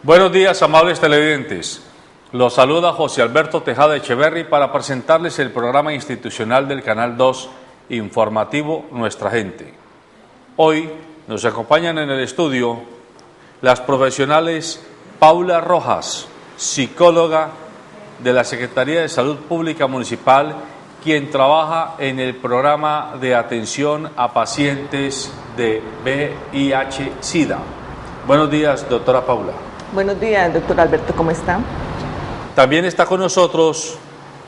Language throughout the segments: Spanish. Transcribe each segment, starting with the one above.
Buenos días, amables televidentes. Los saluda José Alberto Tejada Echeverry para presentarles el programa institucional del Canal 2 informativo Nuestra Gente. Hoy nos acompañan en el estudio las profesionales Paula Rojas, psicóloga de la Secretaría de Salud Pública Municipal, quien trabaja en el programa de atención a pacientes de VIH-Sida. Buenos días, doctora Paula. Buenos días, doctor Alberto, ¿cómo está? También está con nosotros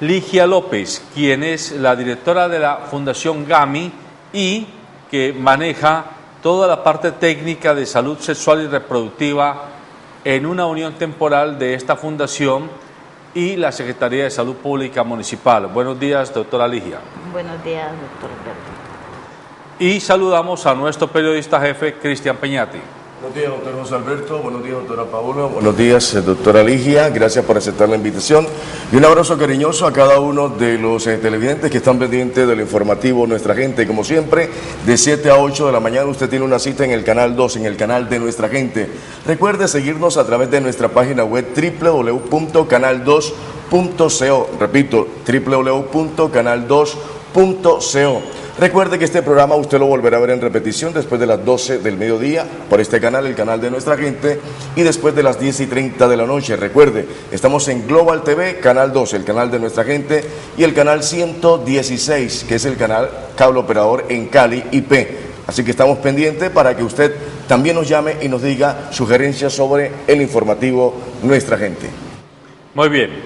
Ligia López, quien es la directora de la Fundación GAMI y que maneja toda la parte técnica de salud sexual y reproductiva en una unión temporal de esta fundación y la Secretaría de Salud Pública Municipal. Buenos días, doctora Ligia. Buenos días, doctor Alberto. Y saludamos a nuestro periodista jefe, Cristian Peñati. Buenos días, doctor José Alberto. Buenos días, doctora Paula. Buenos días, doctora Ligia. Gracias por aceptar la invitación. Y un abrazo cariñoso a cada uno de los televidentes que están pendientes del informativo Nuestra Gente. Como siempre, de 7 a 8 de la mañana usted tiene una cita en el Canal 2, en el canal de Nuestra Gente. Recuerde seguirnos a través de nuestra página web www.canal2.co. Repito, www.canal2.co. Recuerde que este programa usted lo volverá a ver en repetición después de las 12 del mediodía por este canal, el canal de Nuestra Gente, y después de las 10:30 de la noche. Recuerde, estamos en Global TV, Canal 2, el canal de Nuestra Gente, y el canal 116, que es el canal cable operador en Cali, IP. Así que estamos pendientes para que usted también nos llame y nos diga sugerencias sobre el informativo Nuestra Gente. Muy bien.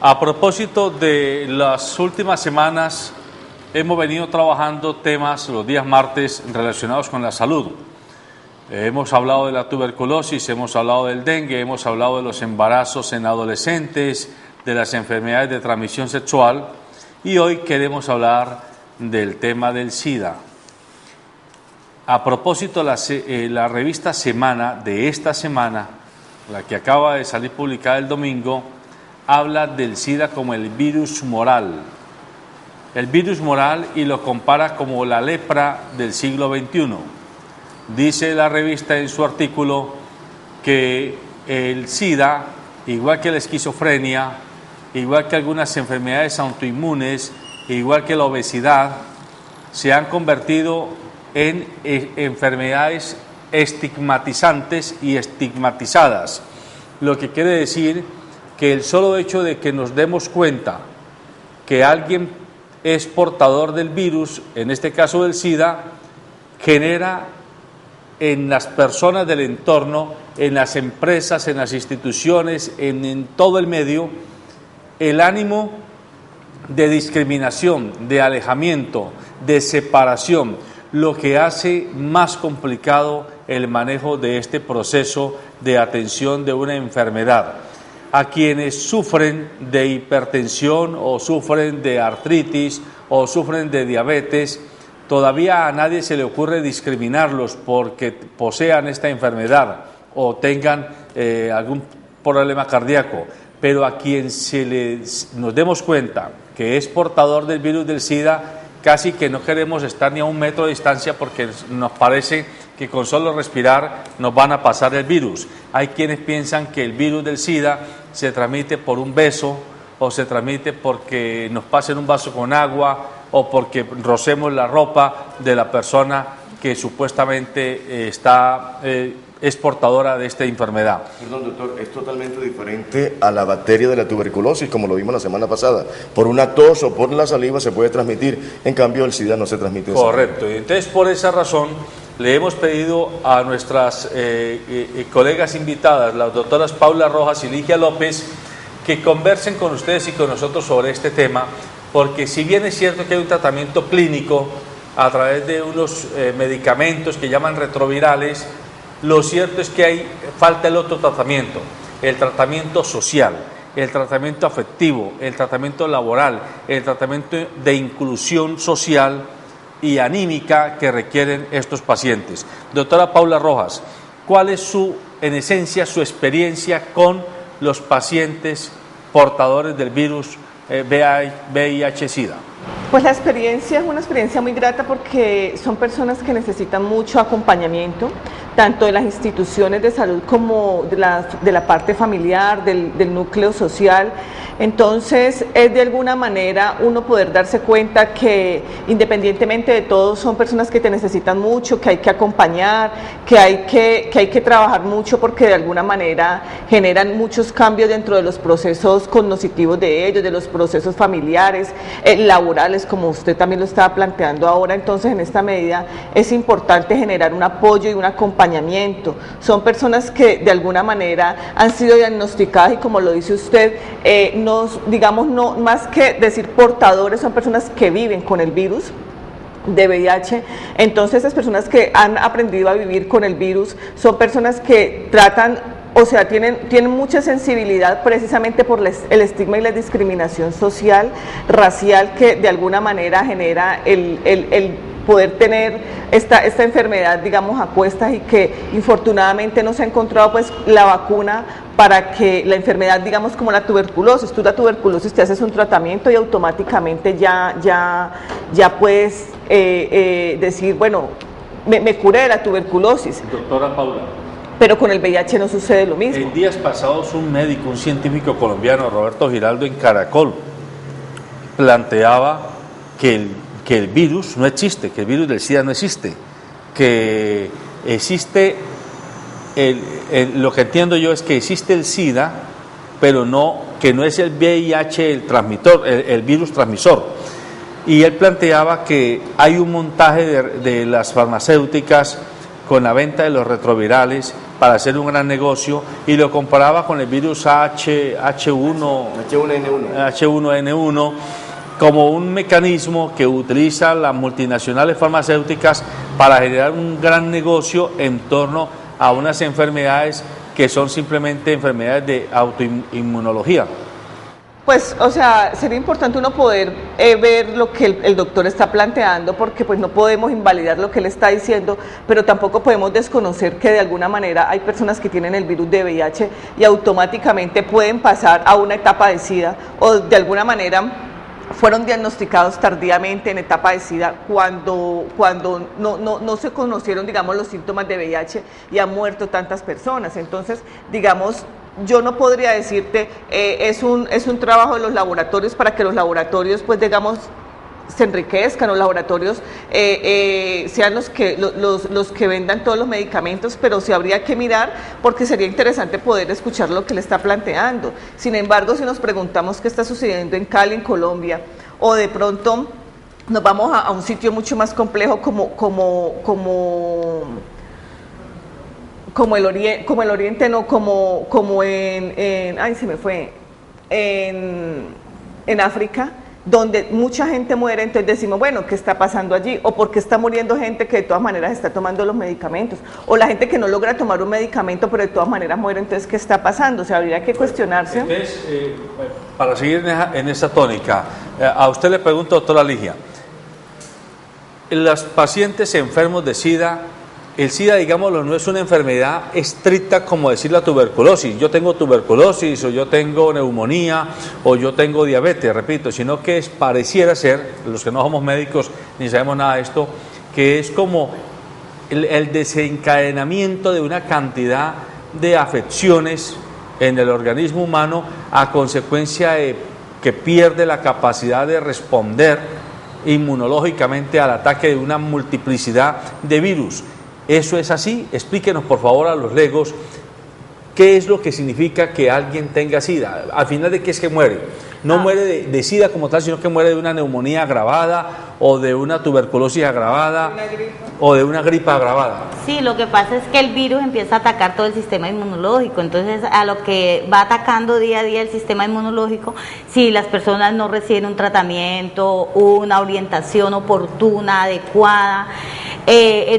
A propósito de las últimas semanas, hemos venido trabajando temas los días martes relacionados con la salud. Hemos hablado de la tuberculosis, hemos hablado del dengue, hemos hablado de los embarazos en adolescentes, de las enfermedades de transmisión sexual y hoy queremos hablar del tema del SIDA. A propósito, la revista Semana de esta semana, la que acaba de salir publicada el domingo, habla del SIDA como el virus moral. El virus moral y lo compara como la lepra del siglo XXI. Dice la revista en su artículo que el SIDA, igual que la esquizofrenia, igual que algunas enfermedades autoinmunes, igual que la obesidad, se han convertido en enfermedades estigmatizantes y estigmatizadas. Lo que quiere decir que el solo hecho de que nos demos cuenta que alguien es portador del virus, en este caso del SIDA, genera en las personas del entorno, en las empresas, en las instituciones, en todo el medio, el ánimo de discriminación, de alejamiento, de separación, lo que hace más complicado el manejo de este proceso de atención de una enfermedad. A quienes sufren de hipertensión o sufren de artritis o sufren de diabetes, todavía a nadie se le ocurre discriminarlos porque posean esta enfermedad o tengan algún problema cardíaco, pero a quien nos demos cuenta que es portador del virus del SIDA, casi que no queremos estar ni a 1 metro de distancia porque nos parece que con solo respirar nos van a pasar el virus. Hay quienes piensan que el virus del SIDA se transmite por un beso o se transmite porque nos pasen un vaso con agua o porque rocemos la ropa de la persona que supuestamente es portadora de esta enfermedad. Perdón, doctor, es totalmente diferente a la bacteria de la tuberculosis, como lo vimos la semana pasada. Por una tos o por la saliva se puede transmitir, en cambio el SIDA no se transmite. Correcto, y entonces por esa razón le hemos pedido a nuestras colegas invitadas, las doctoras Paula Rojas y Ligia López, que conversen con ustedes y con nosotros sobre este tema, porque si bien es cierto que hay un tratamiento clínico a través de unos medicamentos que llaman retrovirales, lo cierto es que falta el otro tratamiento, el tratamiento social, el tratamiento afectivo, el tratamiento laboral, el tratamiento de inclusión social y anímica que requieren estos pacientes. Doctora Paula Rojas, ¿cuál es en esencia su experiencia con los pacientes portadores del virus VIH-Sida? Pues la experiencia es una experiencia muy grata porque son personas que necesitan mucho acompañamiento, tanto de las instituciones de salud como de la parte familiar, del núcleo social. Entonces es de alguna manera uno poder darse cuenta que independientemente de todo son personas que te necesitan mucho, que hay que acompañar, que hay que trabajar mucho porque de alguna manera generan muchos cambios dentro de los procesos cognitivos de ellos, de los procesos familiares, laborales, como usted también lo estaba planteando ahora. Entonces en esta medida es importante generar un apoyo y un acompañamiento. Son personas que de alguna manera han sido diagnosticadas y, como lo dice usted, digamos, no más que decir portadores, son personas que viven con el virus de VIH. Entonces esas personas que han aprendido a vivir con el virus son personas que tratan, o sea, tienen mucha sensibilidad precisamente por el estigma y la discriminación social, racial, que de alguna manera genera el poder tener esta enfermedad, digamos, a cuestas, y que infortunadamente no se ha encontrado pues la vacuna para que la enfermedad, digamos, como la tuberculosis. Tú la tuberculosis te haces un tratamiento y automáticamente ya puedes decir, bueno, me curé de la tuberculosis. Doctora Paula. Pero con el VIH no sucede lo mismo. En días pasados un médico, un científico colombiano, Roberto Giraldo, en Caracol, planteaba que el virus no existe, que el virus del SIDA no existe, que existe, lo que entiendo yo es que existe el SIDA, pero que no es el VIH el virus transmisor. Y él planteaba que hay un montaje de las farmacéuticas con la venta de los retrovirales para hacer un gran negocio, y lo comparaba con el virus H1N1 como un mecanismo que utiliza las multinacionales farmacéuticas para generar un gran negocio en torno a unas enfermedades que son simplemente enfermedades de autoinmunología. Pues, o sea, sería importante uno poder ver lo que el doctor está planteando, porque pues no podemos invalidar lo que él está diciendo, pero tampoco podemos desconocer que de alguna manera hay personas que tienen el virus de VIH y automáticamente pueden pasar a una etapa de SIDA, o de alguna manera fueron diagnosticados tardíamente en etapa de SIDA cuando no se conocieron, digamos, los síntomas de VIH, y han muerto tantas personas. Entonces, digamos, yo no podría decirte, es un trabajo de los laboratorios para que los laboratorios, pues, digamos, se enriquezcan, los laboratorios sean los que vendan todos los medicamentos, pero sí habría que mirar, porque sería interesante poder escuchar lo que le está planteando. Sin embargo, si nos preguntamos qué está sucediendo en Cali, en Colombia, o de pronto nos vamos a un sitio mucho más complejo como el Oriente, no, como en ay, se me fue, en África, donde mucha gente muere. Entonces decimos, bueno, ¿qué está pasando allí? ¿O por qué está muriendo gente que de todas maneras está tomando los medicamentos? O la gente que no logra tomar un medicamento pero de todas maneras muere. Entonces, ¿qué está pasando? O sea, habría que cuestionarse. Entonces, para seguir en esa tónica, a usted le pregunto, doctora Ligia, los pacientes enfermos de SIDA, el SIDA, digámoslo, no es una enfermedad estricta como decir la tuberculosis. Yo tengo tuberculosis, o yo tengo neumonía, o yo tengo diabetes, repito, sino que pareciera ser, los que no somos médicos ni sabemos nada de esto, que es como el desencadenamiento de una cantidad de afecciones en el organismo humano a consecuencia de que pierde la capacidad de responder inmunológicamente al ataque de una multiplicidad de virus. ¿Eso es así? Explíquenos, por favor, a los legos, qué es lo que significa que alguien tenga SIDA. Al final, ¿de qué es que muere? No muere de SIDA como tal, sino que muere de una neumonía agravada, o de una tuberculosis agravada, o de una gripa agravada. Sí, lo que pasa es que el virus empieza a atacar todo el sistema inmunológico. Entonces, a lo que va atacando día a día el sistema inmunológico, si las personas no reciben un tratamiento, una orientación oportuna, adecuada,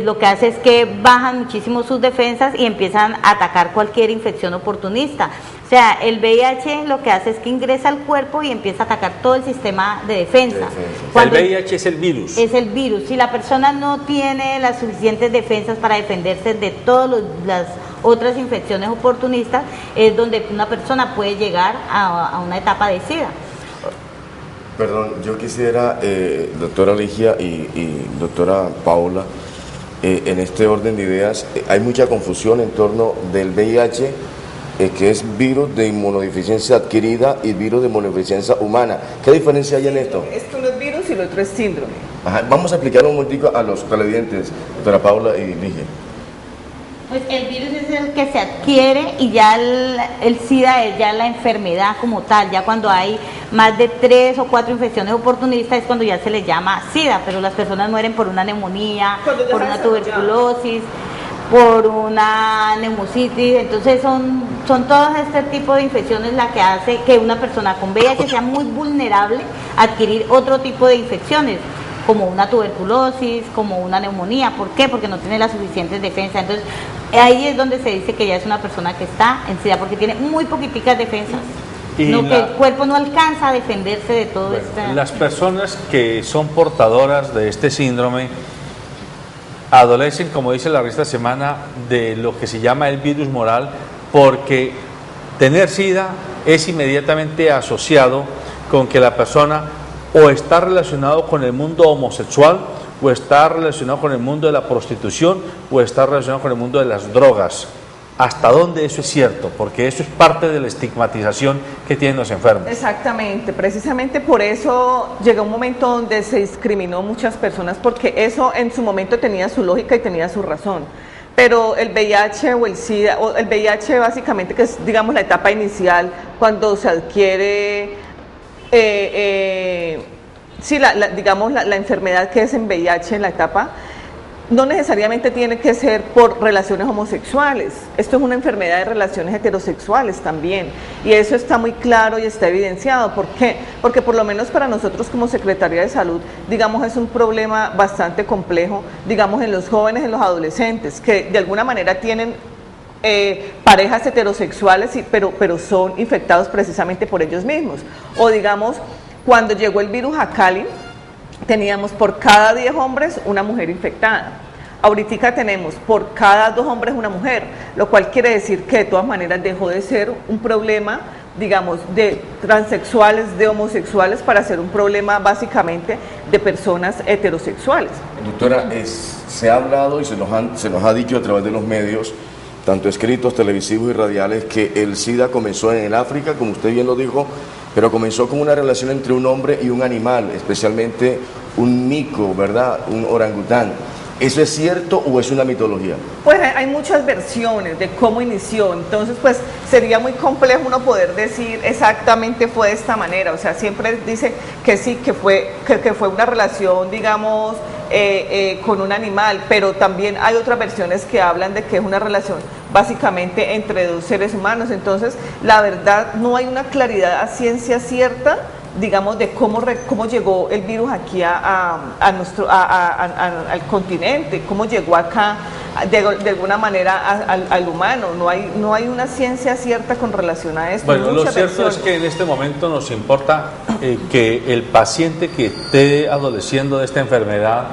lo que hace es que bajan muchísimo sus defensas y empiezan a atacar cualquier infección oportunista. O sea, el VIH lo que hace es que ingresa al cuerpo y empieza a atacar todo el sistema de defensa. El VIH es el virus. Es el virus. Si la persona no tiene las suficientes defensas para defenderse de todas las otras infecciones oportunistas, es donde una persona puede llegar a una etapa de SIDA. Perdón, yo quisiera, doctora Ligia y doctora Paula, en este orden de ideas, hay mucha confusión en torno del VIH, que es virus de inmunodeficiencia adquirida y virus de inmunodeficiencia humana. ¿Qué diferencia hay en esto? Esto no es virus y lo otro es síndrome. Ajá, vamos a explicarlo un momentico a los televidentes, doctora Paula y Ligia. Pues el virus es el que se adquiere y ya el SIDA es ya la enfermedad como tal. Ya cuando hay más de 3 o 4 infecciones oportunistas es cuando ya se le llama SIDA, pero las personas mueren por una neumonía, por una tuberculosis, por una neumocitis. Entonces son todos este tipo de infecciones la que hace que una persona con VIH sea muy vulnerable a adquirir otro tipo de infecciones, como una tuberculosis, como una neumonía. ¿Por qué? Porque no tiene las suficientes defensas. Entonces, ahí es donde se dice que ya es una persona que está en SIDA, porque tiene muy poquiticas defensas. Que el cuerpo no alcanza a defenderse de todo esto. Las personas que son portadoras de este síndrome adolecen, como dice la revista Semana, de lo que se llama el virus moral, porque tener SIDA es inmediatamente asociado con que la persona o está relacionado con el mundo homosexual, o está relacionado con el mundo de la prostitución, o está relacionado con el mundo de las drogas. ¿Hasta dónde eso es cierto? Porque eso es parte de la estigmatización que tienen los enfermos. Exactamente, precisamente por eso llegó un momento donde se discriminó muchas personas, porque eso en su momento tenía su lógica y tenía su razón. Pero el VIH o el SIDA, o el VIH básicamente, que es, digamos, la etapa inicial, cuando se adquiere digamos, la enfermedad que es en VIH en la etapa, no necesariamente tiene que ser por relaciones homosexuales. Esto es una enfermedad de relaciones heterosexuales también, y eso está muy claro y está evidenciado. ¿Por qué? Porque por lo menos para nosotros como Secretaría de Salud, digamos, es un problema bastante complejo, digamos, en los jóvenes, en los adolescentes, que de alguna manera tienen parejas heterosexuales, pero son infectados precisamente por ellos mismos. O digamos, cuando llegó el virus a Cali, teníamos por cada 10 hombres una mujer infectada. Ahorita tenemos por cada 2 hombres una mujer, lo cual quiere decir que de todas maneras dejó de ser un problema, digamos, de transexuales, de homosexuales, para ser un problema básicamente de personas heterosexuales. Doctora, se ha hablado y se nos ha dicho a través de los medios, tanto escritos, televisivos y radiales, que el SIDA comenzó en el África, como usted bien lo dijo, pero comenzó con una relación entre un hombre y un animal, especialmente un mico, ¿verdad? Un orangután. ¿Eso es cierto o es una mitología? Pues hay muchas versiones de cómo inició, entonces pues sería muy complejo uno poder decir exactamente fue de esta manera. O sea, siempre dice que sí, que fue una relación, digamos, con un animal, pero también hay otras versiones que hablan de que es una relación básicamente entre 2 seres humanos. Entonces, la verdad, no hay una claridad a ciencia cierta, digamos, de cómo llegó el virus aquí al continente, cómo llegó acá de alguna manera al humano. No hay una ciencia cierta con relación a esto. Bueno, lo cierto es que en este momento nos importa que el paciente que esté adoleciendo de esta enfermedad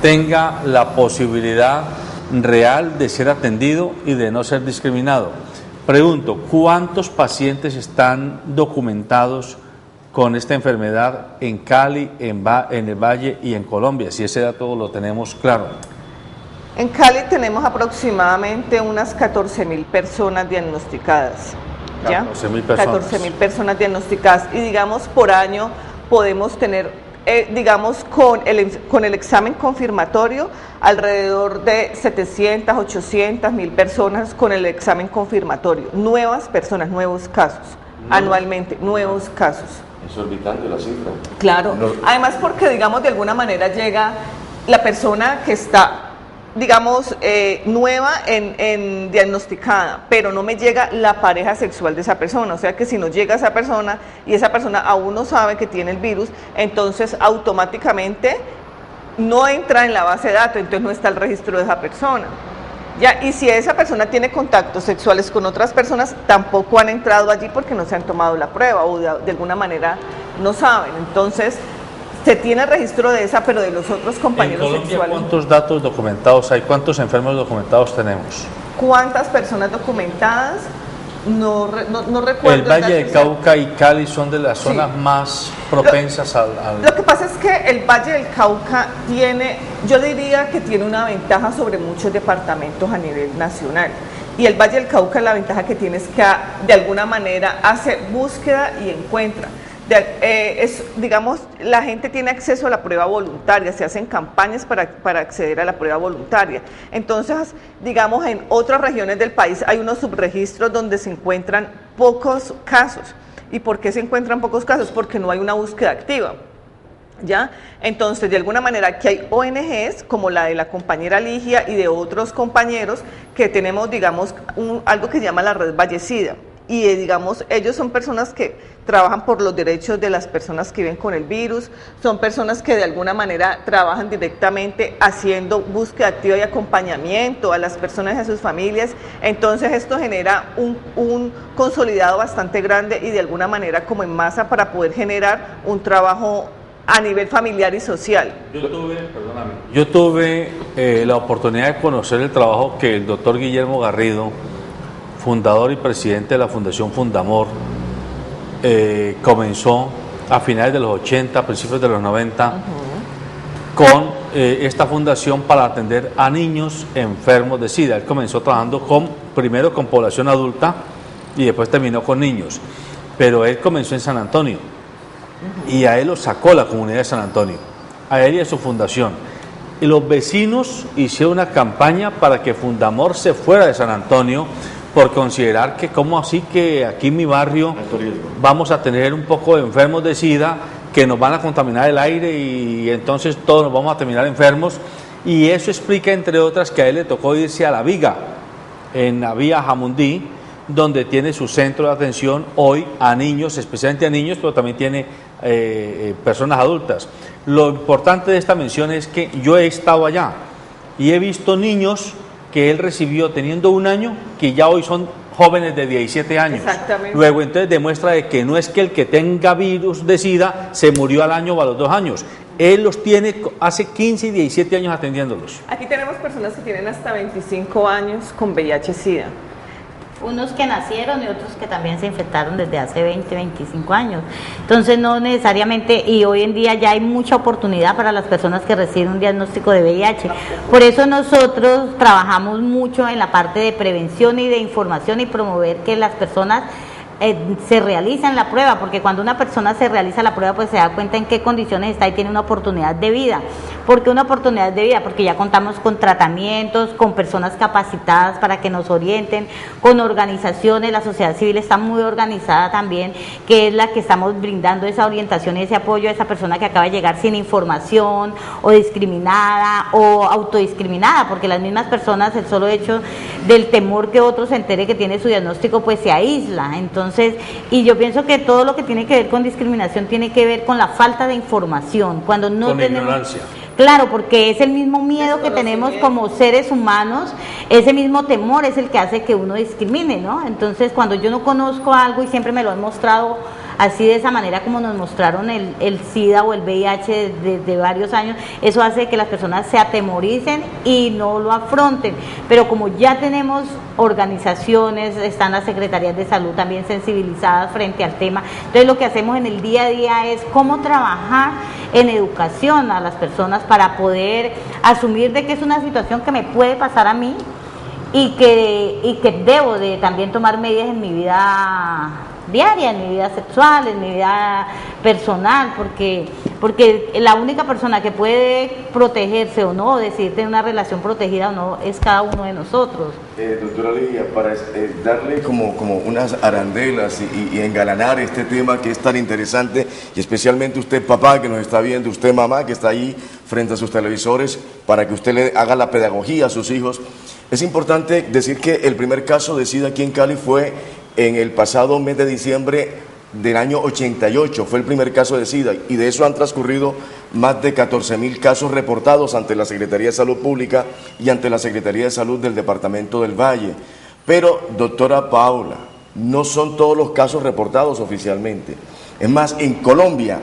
tenga la posibilidad real de ser atendido y de no ser discriminado. Pregunto, ¿cuántos pacientes están documentados con esta enfermedad en Cali, en el Valle y en Colombia? Si ese dato lo tenemos claro. En Cali tenemos aproximadamente unas 14.000 personas diagnosticadas. ¿Ya? 14.000 personas. 14.000 personas diagnosticadas, y digamos por año podemos tener, digamos, con el examen confirmatorio, alrededor de 700, 800.000 personas con el examen confirmatorio. Nuevas personas, nuevos casos, anualmente, nuevos casos. Exorbitante la cifra. Claro, además porque, digamos, de alguna manera llega la persona que está, digamos, nueva en diagnosticada, pero no me llega la pareja sexual de esa persona. O sea que si no llega esa persona y esa persona aún no sabe que tiene el virus, entonces automáticamente no entra en la base de datos, entonces no está el registro de esa persona. Ya, y si esa persona tiene contactos sexuales con otras personas, tampoco han entrado allí porque no se han tomado la prueba o de alguna manera no saben. Entonces, se tiene registro de esa, pero de los otros compañeros sexuales. ¿En Colombia sexuales. cuántos datos documentados hay? ¿Cuántos enfermos documentados tenemos? ¿Cuántas personas documentadas? no recuerdo. El Valle del Cauca y Cali son de las zonas más propensas al... Lo que pasa es que el Valle del Cauca tiene, yo diría que tiene una ventaja sobre muchos departamentos a nivel nacional. Y el Valle del Cauca, la ventaja que tiene es que de alguna manera hace búsqueda y encuentra. Digamos, la gente tiene acceso a la prueba voluntaria, se hacen campañas para acceder a la prueba voluntaria. Entonces, digamos, en otras regiones del país hay unos subregistros donde se encuentran pocos casos. ¿Y por qué se encuentran pocos casos? Porque no hay una búsqueda activa. ¿Ya? Entonces, de alguna manera, aquí hay ONGs como la de la compañera Ligia y de otros compañeros que tenemos, digamos, algo que se llama la Red Vallecida. Y digamos, ellos son personas que trabajan por los derechos de las personas que viven con el virus, son personas que de alguna manera trabajan directamente haciendo búsqueda activa y acompañamiento a las personas y a sus familias. Entonces esto genera un consolidado bastante grande y de alguna manera como en masa para poder generar un trabajo a nivel familiar y social. Yo tuve la oportunidad de conocer el trabajo que el doctor Guillermo Garrido, fundador y presidente de la Fundación Fundamor, comenzó a finales de los 80, principios de los 90, con esta fundación para atender a niños enfermos de SIDA. Él comenzó trabajando primero con población adulta y después terminó con niños, pero él comenzó en San Antonio y a él lo sacó la comunidad de San Antonio, a él y a su fundación. Y los vecinos hicieron una campaña para que Fundamor se fuera de San Antonio, por considerar que como así que aquí en mi barrio vamos a tener un poco de enfermos de SIDA que nos van a contaminar el aire y entonces todos nos vamos a terminar enfermos, y eso explica entre otras que a él le tocó irse a La Viga, en la vía Jamundí, donde tiene su centro de atención hoy a niños, especialmente a niños, pero también tiene personas adultas. Lo importante de esta mención es que yo he estado allá y he visto niños que él recibió teniendo 1 año, que ya hoy son jóvenes de 17 años. Exactamente. Luego entonces demuestra de que no es que el que tenga virus de SIDA se murió al año o a los 2 años. Él los tiene hace 15 y 17 años atendiéndolos. Aquí tenemos personas que tienen hasta 25 años con VIH-Sida. Unos que nacieron y otros que también se infectaron desde hace 20, 25 años. Entonces no necesariamente, y hoy en día ya hay mucha oportunidad para las personas que reciben un diagnóstico de VIH. Por eso nosotros trabajamos mucho en la parte de prevención y de información y promover que las personas se realizan la prueba, porque cuando una persona se realiza la prueba pues se da cuenta en qué condiciones está y tiene una oportunidad de vida. ¿Por qué una oportunidad de vida? Porque ya contamos con tratamientos, con personas capacitadas para que nos orienten, con organizaciones, la sociedad civil está muy organizada también, que es la que estamos brindando esa orientación y ese apoyo a esa persona que acaba de llegar sin información o discriminada o autodiscriminada, porque las mismas personas, el solo hecho del temor que otro se entere que tiene su diagnóstico pues se aísla. Entonces, y yo pienso que todo lo que tiene que ver con discriminación tiene que ver con la falta de información, cuando no con tenemos ignorancia. Claro, porque es el mismo miedo que tenemos como seres humanos, ese mismo temor es el que hace que uno discrimine, ¿no? Entonces, cuando yo no conozco algo y siempre me lo han mostrado así de esa manera como nos mostraron el SIDA o el VIH desde varios años, eso hace que las personas se atemoricen y no lo afronten. Pero como ya tenemos organizaciones, están las secretarías de salud también sensibilizadas frente al tema, entonces lo que hacemos en el día a día es cómo trabajar en educación a las personas para poder asumir de que es una situación que me puede pasar a mí y que debo de también tomar medidas en mi vida diaria, en mi vida sexual, en mi vida personal, porque la única persona que puede protegerse o no, decidir tener una relación protegida o no, es cada uno de nosotros. Doctora Ligia, para darle como unas arandelas y engalanar este tema que es tan interesante, y especialmente usted papá que nos está viendo, usted mamá que está ahí frente a sus televisores, para que usted le haga la pedagogía a sus hijos, es importante decir que el primer caso de SIDA aquí en Cali fue en el pasado mes de diciembre del año 88, fue el primer caso de SIDA, y de eso han transcurrido más de 14.000 casos reportados ante la Secretaría de Salud Pública y ante la Secretaría de Salud del Departamento del Valle. Pero, doctora Paula, no son todos los casos reportados oficialmente. Es más, en Colombia,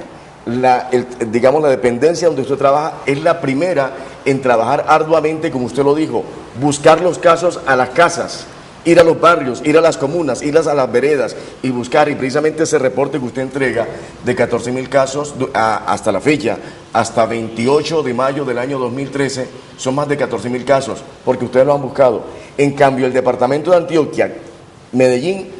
digamos la dependencia donde usted trabaja es la primera en trabajar arduamente, como usted lo dijo, buscar los casos a las casas, ir a los barrios, ir a las comunas, ir a las veredas y buscar, y precisamente ese reporte que usted entrega de 14.000 casos hasta la fecha, hasta 28 de mayo del año 2013, son más de 14.000 casos, porque ustedes lo han buscado. En cambio, el departamento de Antioquia, Medellín,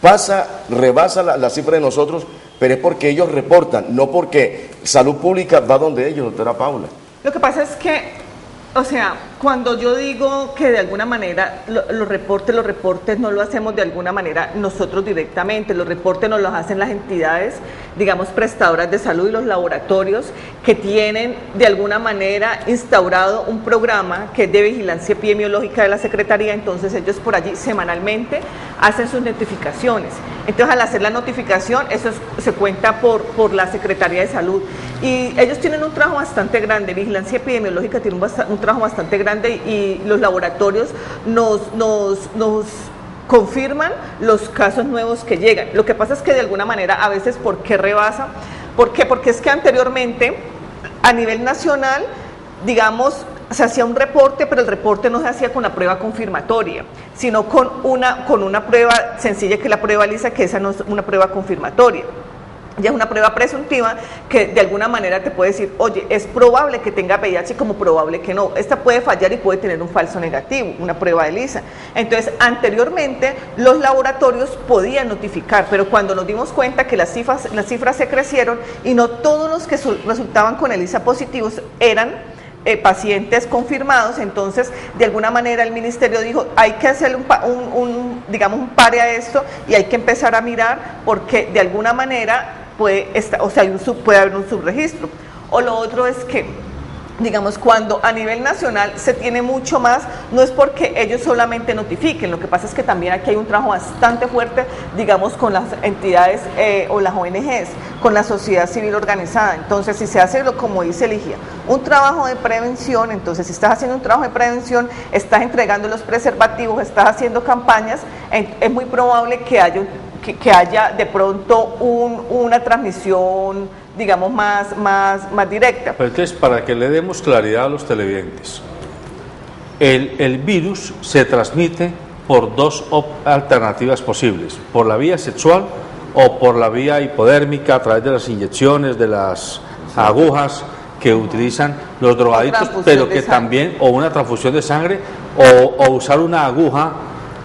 rebasa la cifra de nosotros, pero es porque ellos reportan, no porque Salud Pública va donde ellos, doctora Paula. Lo que pasa es que, o sea, cuando yo digo que de alguna manera los reportes no lo hacemos de alguna manera nosotros directamente, los reportes nos los hacen las entidades, digamos, prestadoras de salud y los laboratorios que tienen de alguna manera instaurado un programa que es de vigilancia epidemiológica de la Secretaría, entonces ellos por allí semanalmente hacen sus notificaciones. Entonces al hacer la notificación, eso se cuenta por la Secretaría de Salud. Y ellos tienen un trabajo bastante grande, vigilancia epidemiológica tiene un trabajo bastante grande y los laboratorios nos confirman los casos nuevos que llegan. Lo que pasa es que de alguna manera a veces, ¿por qué rebasa? ¿Por qué? Porque es que anteriormente a nivel nacional, digamos, se hacía un reporte, pero el reporte no se hacía con la prueba confirmatoria, sino con una prueba sencilla que es la prueba lisa, que esa no es una prueba confirmatoria. Ya es una prueba presuntiva que de alguna manera te puede decir, oye, es probable que tenga VIH como probable que no. Esta puede fallar y puede tener un falso negativo, una prueba de lisa. Entonces, anteriormente los laboratorios podían notificar, pero cuando nos dimos cuenta que las cifras se crecieron y no todos los que resultaban con ELISA positivos eran pacientes confirmados, entonces de alguna manera el ministerio dijo hay que hacerle digamos un pare a esto y hay que empezar a mirar porque de alguna manera puede haber un subregistro. O lo otro es que, digamos, cuando a nivel nacional se tiene mucho más, no es porque ellos solamente notifiquen, lo que pasa es que también aquí hay un trabajo bastante fuerte, digamos, con las entidades o las ONGs, con la sociedad civil organizada. Entonces, si se hace, como dice Ligia, un trabajo de prevención, entonces si estás haciendo un trabajo de prevención, estás entregando los preservativos, estás haciendo campañas, es muy probable que haya de pronto una transmisión, digamos, más directa. Pero entonces, para que le demos claridad a los televidentes, el virus se transmite por dos alternativas posibles, por la vía sexual o por la vía hipodérmica a través de las inyecciones, de las agujas que utilizan los drogadictos, pero que también, o una transfusión de sangre, o usar una aguja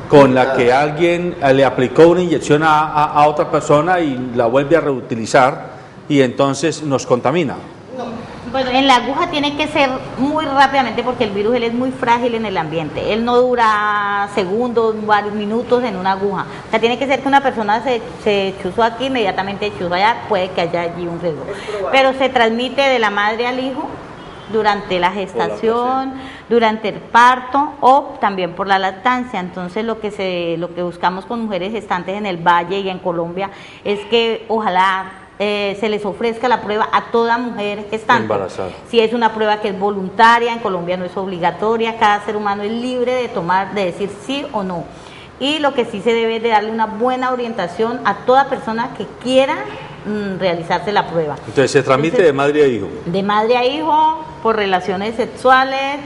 con la que alguien le aplicó una inyección a otra persona y la vuelve a reutilizar y entonces nos contamina. Bueno, en la aguja tiene que ser muy rápidamente porque el virus él es muy frágil en el ambiente. Él no dura segundos, varios minutos en una aguja. O sea, tiene que ser que una persona se chuzó aquí, inmediatamente chuzó allá, puede que haya allí un riesgo. Pero se transmite de la madre al hijo durante la gestación, durante el parto o también por la lactancia. Entonces lo que buscamos con mujeres gestantes en el Valle y en Colombia es que ojalá se les ofrezca la prueba a toda mujer gestante. Embarazada. Si es una prueba que es voluntaria, en Colombia no es obligatoria, cada ser humano es libre de decir sí o no. Y lo que sí se debe de darle una buena orientación a toda persona que quiera realizarse la prueba. Entonces se transmite de madre a hijo. De madre a hijo, por relaciones sexuales.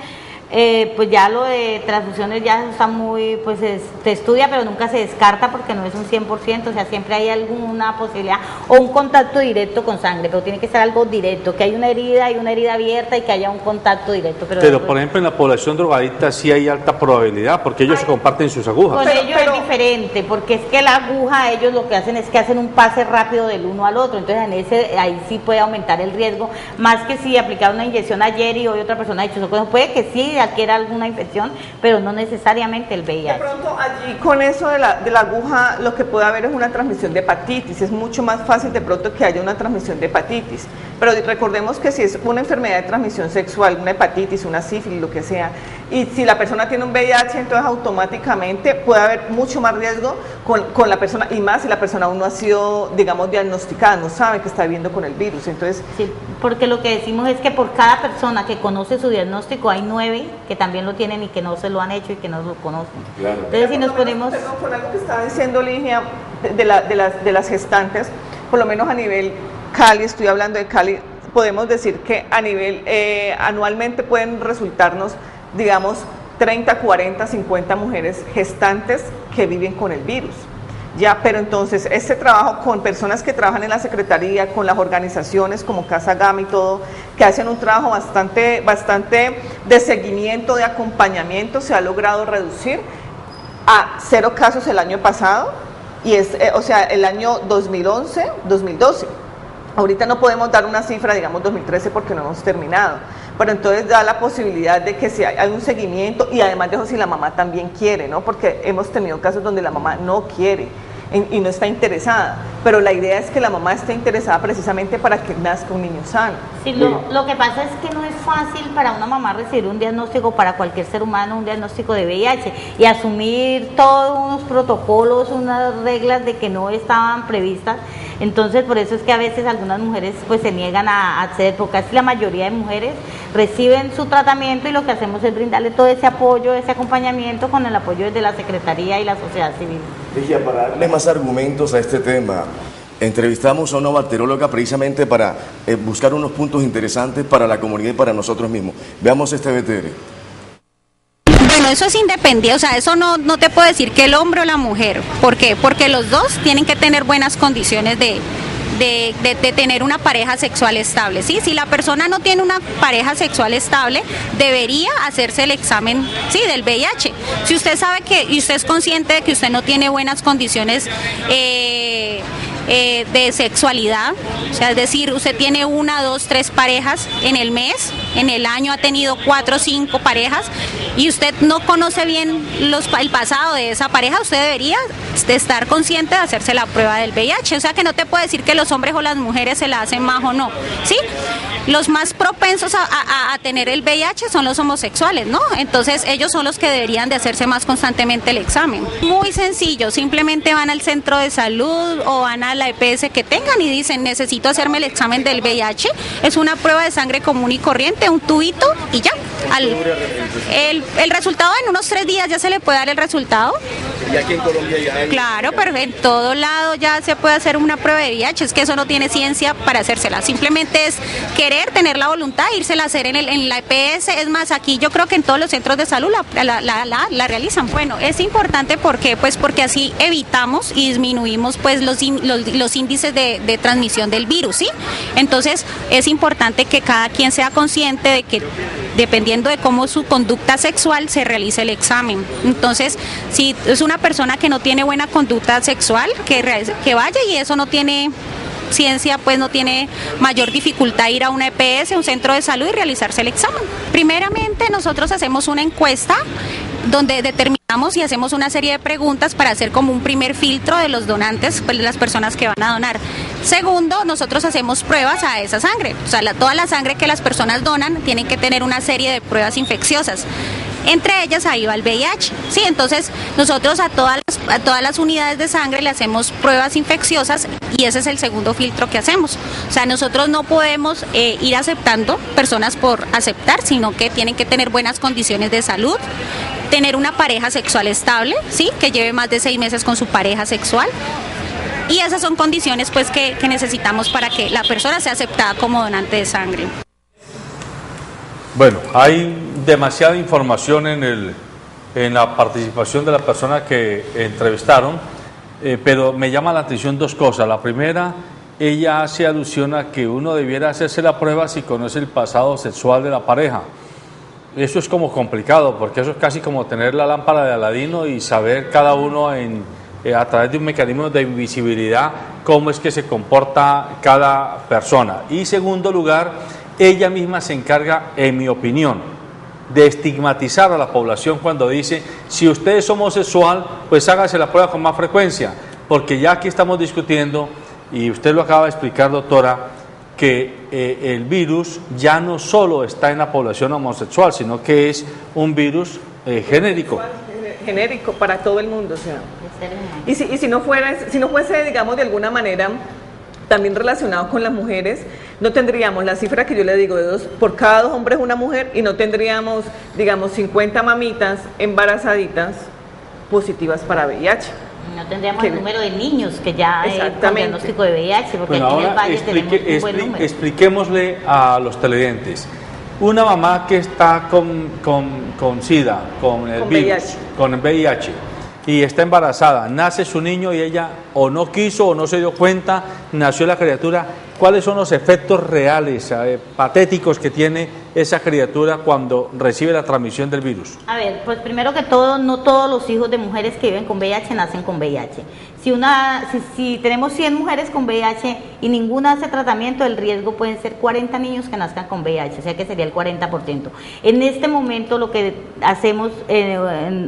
Pues ya lo de transfusiones ya está muy, pues se estudia, pero nunca se descarta porque no es un 100%, o sea, siempre hay alguna posibilidad, o un contacto directo con sangre, pero tiene que ser algo directo, que hay una herida abierta y que haya un contacto directo. Pero por ejemplo, en la población drogadicta sí hay alta probabilidad, porque ellos se comparten sus agujas. Con ellos es diferente, porque es que la aguja, ellos lo que hacen es que hacen un pase rápido del uno al otro, entonces ahí sí puede aumentar el riesgo, más que si aplicar una inyección ayer y hoy otra persona ha dicho eso, puede que sí adquiera alguna infección, pero no necesariamente el VIH. De pronto allí con eso de la aguja lo que puede haber es una transmisión de hepatitis, es mucho más fácil de pronto que haya una transmisión de hepatitis, pero recordemos que si es una enfermedad de transmisión sexual, una hepatitis, una sífilis, lo que sea, y si la persona tiene un VIH, entonces automáticamente puede haber mucho más riesgo con la persona, y más si la persona aún no ha sido, digamos, diagnosticada, no sabe que está viviendo con el virus. Entonces, sí, porque lo que decimos es que por cada persona que conoce su diagnóstico hay 9 que también lo tienen y que no se lo han hecho y que no lo conocen. Claro. Entonces, si nos ponemos... Perdón, con algo que estaba diciendo Ligia de las gestantes, por lo menos a nivel Cali, estoy hablando de Cali, podemos decir que a nivel anualmente pueden resultarnos, digamos, 30, 40, 50 mujeres gestantes que viven con el virus. Ya, pero entonces este trabajo con personas que trabajan en la Secretaría, con las organizaciones como Casa Gama y todo, que hacen un trabajo bastante de seguimiento, de acompañamiento, se ha logrado reducir a 0 casos el año pasado, y o sea, el año 2011, 2012. Ahorita no podemos dar una cifra, digamos 2013, porque no hemos terminado, pero entonces da la posibilidad de que si hay un seguimiento, y además de eso si la mamá también quiere, ¿no? Porque hemos tenido casos donde la mamá no quiere y no está interesada, pero la idea es que la mamá esté interesada precisamente para que nazca un niño sano. Sí, lo que pasa es que no es fácil para una mamá recibir un diagnóstico, para cualquier ser humano, un diagnóstico de VIH, y asumir todos unos protocolos, unas reglas de que no estaban previstas. Entonces, por eso es que a veces algunas mujeres pues se niegan a acceder, porque casi la mayoría de mujeres reciben su tratamiento, y lo que hacemos es brindarle todo ese apoyo, ese acompañamiento, con el apoyo de la Secretaría y la sociedad civil. Ligia, para darle más argumentos a este tema, entrevistamos a una bacterióloga precisamente para buscar unos puntos interesantes para la comunidad y para nosotros mismos. Veamos este BTR. Bueno, eso es independiente, o sea, eso no te puedo decir que el hombre o la mujer. ¿Por qué? Porque los dos tienen que tener buenas condiciones de tener una pareja sexual estable, ¿sí? Si la persona no tiene una pareja sexual estable, debería hacerse el examen, ¿sí?, del VIH. Si usted sabe y usted es consciente de que usted no tiene buenas condiciones de sexualidad, o sea, es decir, usted tiene 1, 2, 3 parejas en el mes, en el año ha tenido 4 o 5 parejas, y usted no conoce bien el pasado de esa pareja, usted debería estar consciente de hacerse la prueba del VIH. O sea, que no te puedo decir que los hombres o las mujeres se la hacen más o no, ¿sí? Los más propensos a tener el VIH son los homosexuales, ¿no? Entonces ellos son los que deberían de hacerse más constantemente el examen. Muy sencillo, simplemente van al centro de salud o van a la EPS que tengan y dicen, necesito hacerme el examen del VIH. Es una prueba de sangre común y corriente, un tubito y ya. El resultado en unos 3 días ya se le puede dar el resultado. ¿Y aquí en Colombia ya hay? Claro, pero en todo lado ya se puede hacer una prueba de VIH, es que eso no tiene ciencia para hacérsela, simplemente es querer, tener la voluntad, írsela a hacer en la EPS. Es más, aquí yo creo que en todos los centros de salud la realizan. Bueno, es importante porque así evitamos y disminuimos pues los índices de transmisión del virus, ¿sí? Entonces es importante que cada quien sea consciente de que dependiendo de cómo su conducta sexual se realice el examen. Entonces, si es una persona que no tiene buena conducta sexual, que vaya, y eso no tiene ciencia, pues no tiene mayor dificultad ir a una EPS, un centro de salud, y realizarse el examen. Primeramente, nosotros hacemos una encuesta donde determinamos y hacemos una serie de preguntas para hacer como un primer filtro de los donantes, pues de las personas que van a donar. Segundo, nosotros hacemos pruebas a esa sangre, o sea, toda la sangre que las personas donan tienen que tener una serie de pruebas infecciosas. Entre ellas ahí va el VIH, ¿sí? Entonces nosotros a todas las unidades de sangre le hacemos pruebas infecciosas, y ese es el segundo filtro que hacemos. O sea, nosotros no podemos ir aceptando personas por aceptar, sino que tienen que tener buenas condiciones de salud, tener una pareja sexual estable, ¿sí?, que lleve más de 6 meses con su pareja sexual. Y esas son condiciones pues que necesitamos para que la persona sea aceptada como donante de sangre. Bueno, hay demasiada información en la participación de la persona que entrevistaron, pero me llama la atención 2 cosas. La primera, ella hace alusión a que uno debiera hacerse la prueba si conoce el pasado sexual de la pareja. Eso es como complicado, porque eso es casi como tener la lámpara de Aladino y saber cada uno a través de un mecanismo de invisibilidad cómo es que se comporta cada persona. Y segundo lugar, ella misma se encarga, en mi opinión, de estigmatizar a la población cuando dice, si usted es homosexual, pues hágase la prueba con más frecuencia, porque ya aquí estamos discutiendo, y usted lo acaba de explicar, doctora, que el virus ya no solo está en la población homosexual, sino que es un virus genérico. Genérico para todo el mundo, o sea. Y si no fuese, digamos, de alguna manera también relacionado con las mujeres, no tendríamos la cifra que yo le digo de por cada 2 hombres una mujer, y no tendríamos, digamos, 50 mamitas embarazaditas positivas para VIH. No tendríamos el número de niños que ya hay con diagnóstico de VIH, porque bueno, aquí en el Valle tenemos un buen número. Expliquémosle a los televidentes, Una mamá que está con SIDA, con el virus, VIH. con el VIH, y está embarazada, nace su niño y ella o no quiso o no se dio cuenta, nació la criatura. ¿Cuáles son los efectos reales, patéticos que tiene esa criatura cuando recibe la transmisión del virus? A ver, pues primero que todo, no todos los hijos de mujeres que viven con VIH nacen con VIH. Si tenemos 100 mujeres con VIH y ninguna hace tratamiento, el riesgo pueden ser 40 niños que nazcan con VIH, o sea que sería el 40%. En este momento lo que hacemos,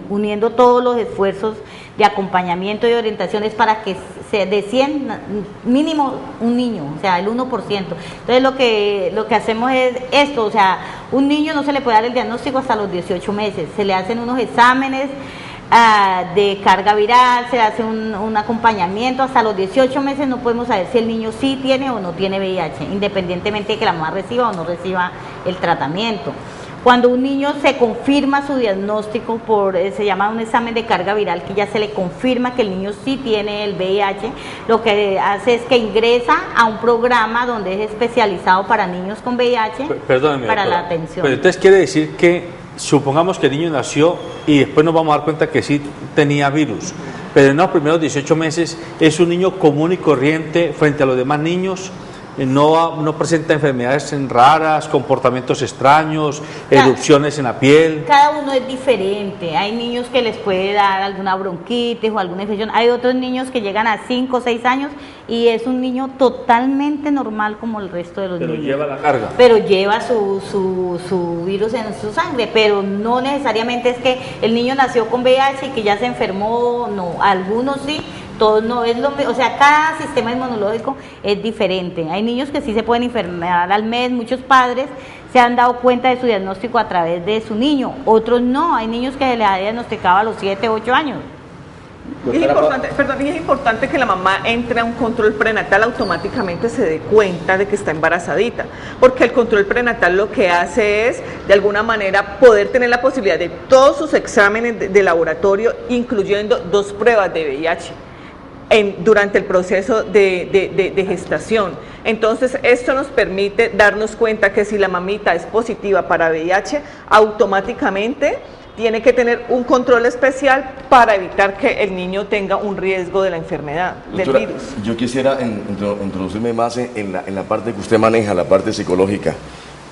uniendo todos los esfuerzos de acompañamiento y orientación, es para que de 100, mínimo un niño, o sea, el 1%. Entonces lo que hacemos es esto, o sea, un niño no se le puede dar el diagnóstico hasta los 18 meses, se le hacen unos exámenes de carga viral, se hace un acompañamiento. Hasta los 18 meses no podemos saber si el niño sí tiene o no tiene VIH, independientemente de que la mamá reciba o no reciba el tratamiento. Cuando un niño se confirma su diagnóstico se llama un examen de carga viral, que ya se le confirma que el niño sí tiene el VIH, lo que hace es que ingresa a un programa donde es especializado para niños con VIH. Perdóneme, para doctora, la atención. Pero entonces quiere decir que supongamos que el niño nació y después nos vamos a dar cuenta que sí tenía virus, pero en los primeros 18 meses es un niño común y corriente frente a los demás niños. No presenta enfermedades raras, comportamientos extraños, erupciones en la piel. Cada uno es diferente. Hay niños que les puede dar alguna bronquitis o alguna infección. Hay otros niños que llegan a 5 o 6 años y es un niño totalmente normal como el resto de los niños. Pero lleva la carga. Pero lleva su virus en su sangre, pero no necesariamente es que el niño nació con VIH y que ya se enfermó. No, algunos sí. Todo no es lo mismo, o sea, cada sistema inmunológico es diferente. Hay niños que sí se pueden enfermar al mes, muchos padres se han dado cuenta de su diagnóstico a través de su niño, otros no, hay niños que se les ha diagnosticado a los 7, 8 años. Es importante que la mamá entre a un control prenatal, automáticamente se dé cuenta de que está embarazadita, porque el control prenatal lo que hace es, de alguna manera, poder tener la posibilidad de todos sus exámenes de laboratorio, incluyendo 2 pruebas de VIH. Durante el proceso de gestación. Entonces esto nos permite darnos cuenta que si la mamita es positiva para VIH, automáticamente tiene que tener un control especial para evitar que el niño tenga un riesgo de la enfermedad, Doctora, del virus. Yo quisiera introducirme más en la parte que usted maneja, la parte psicológica,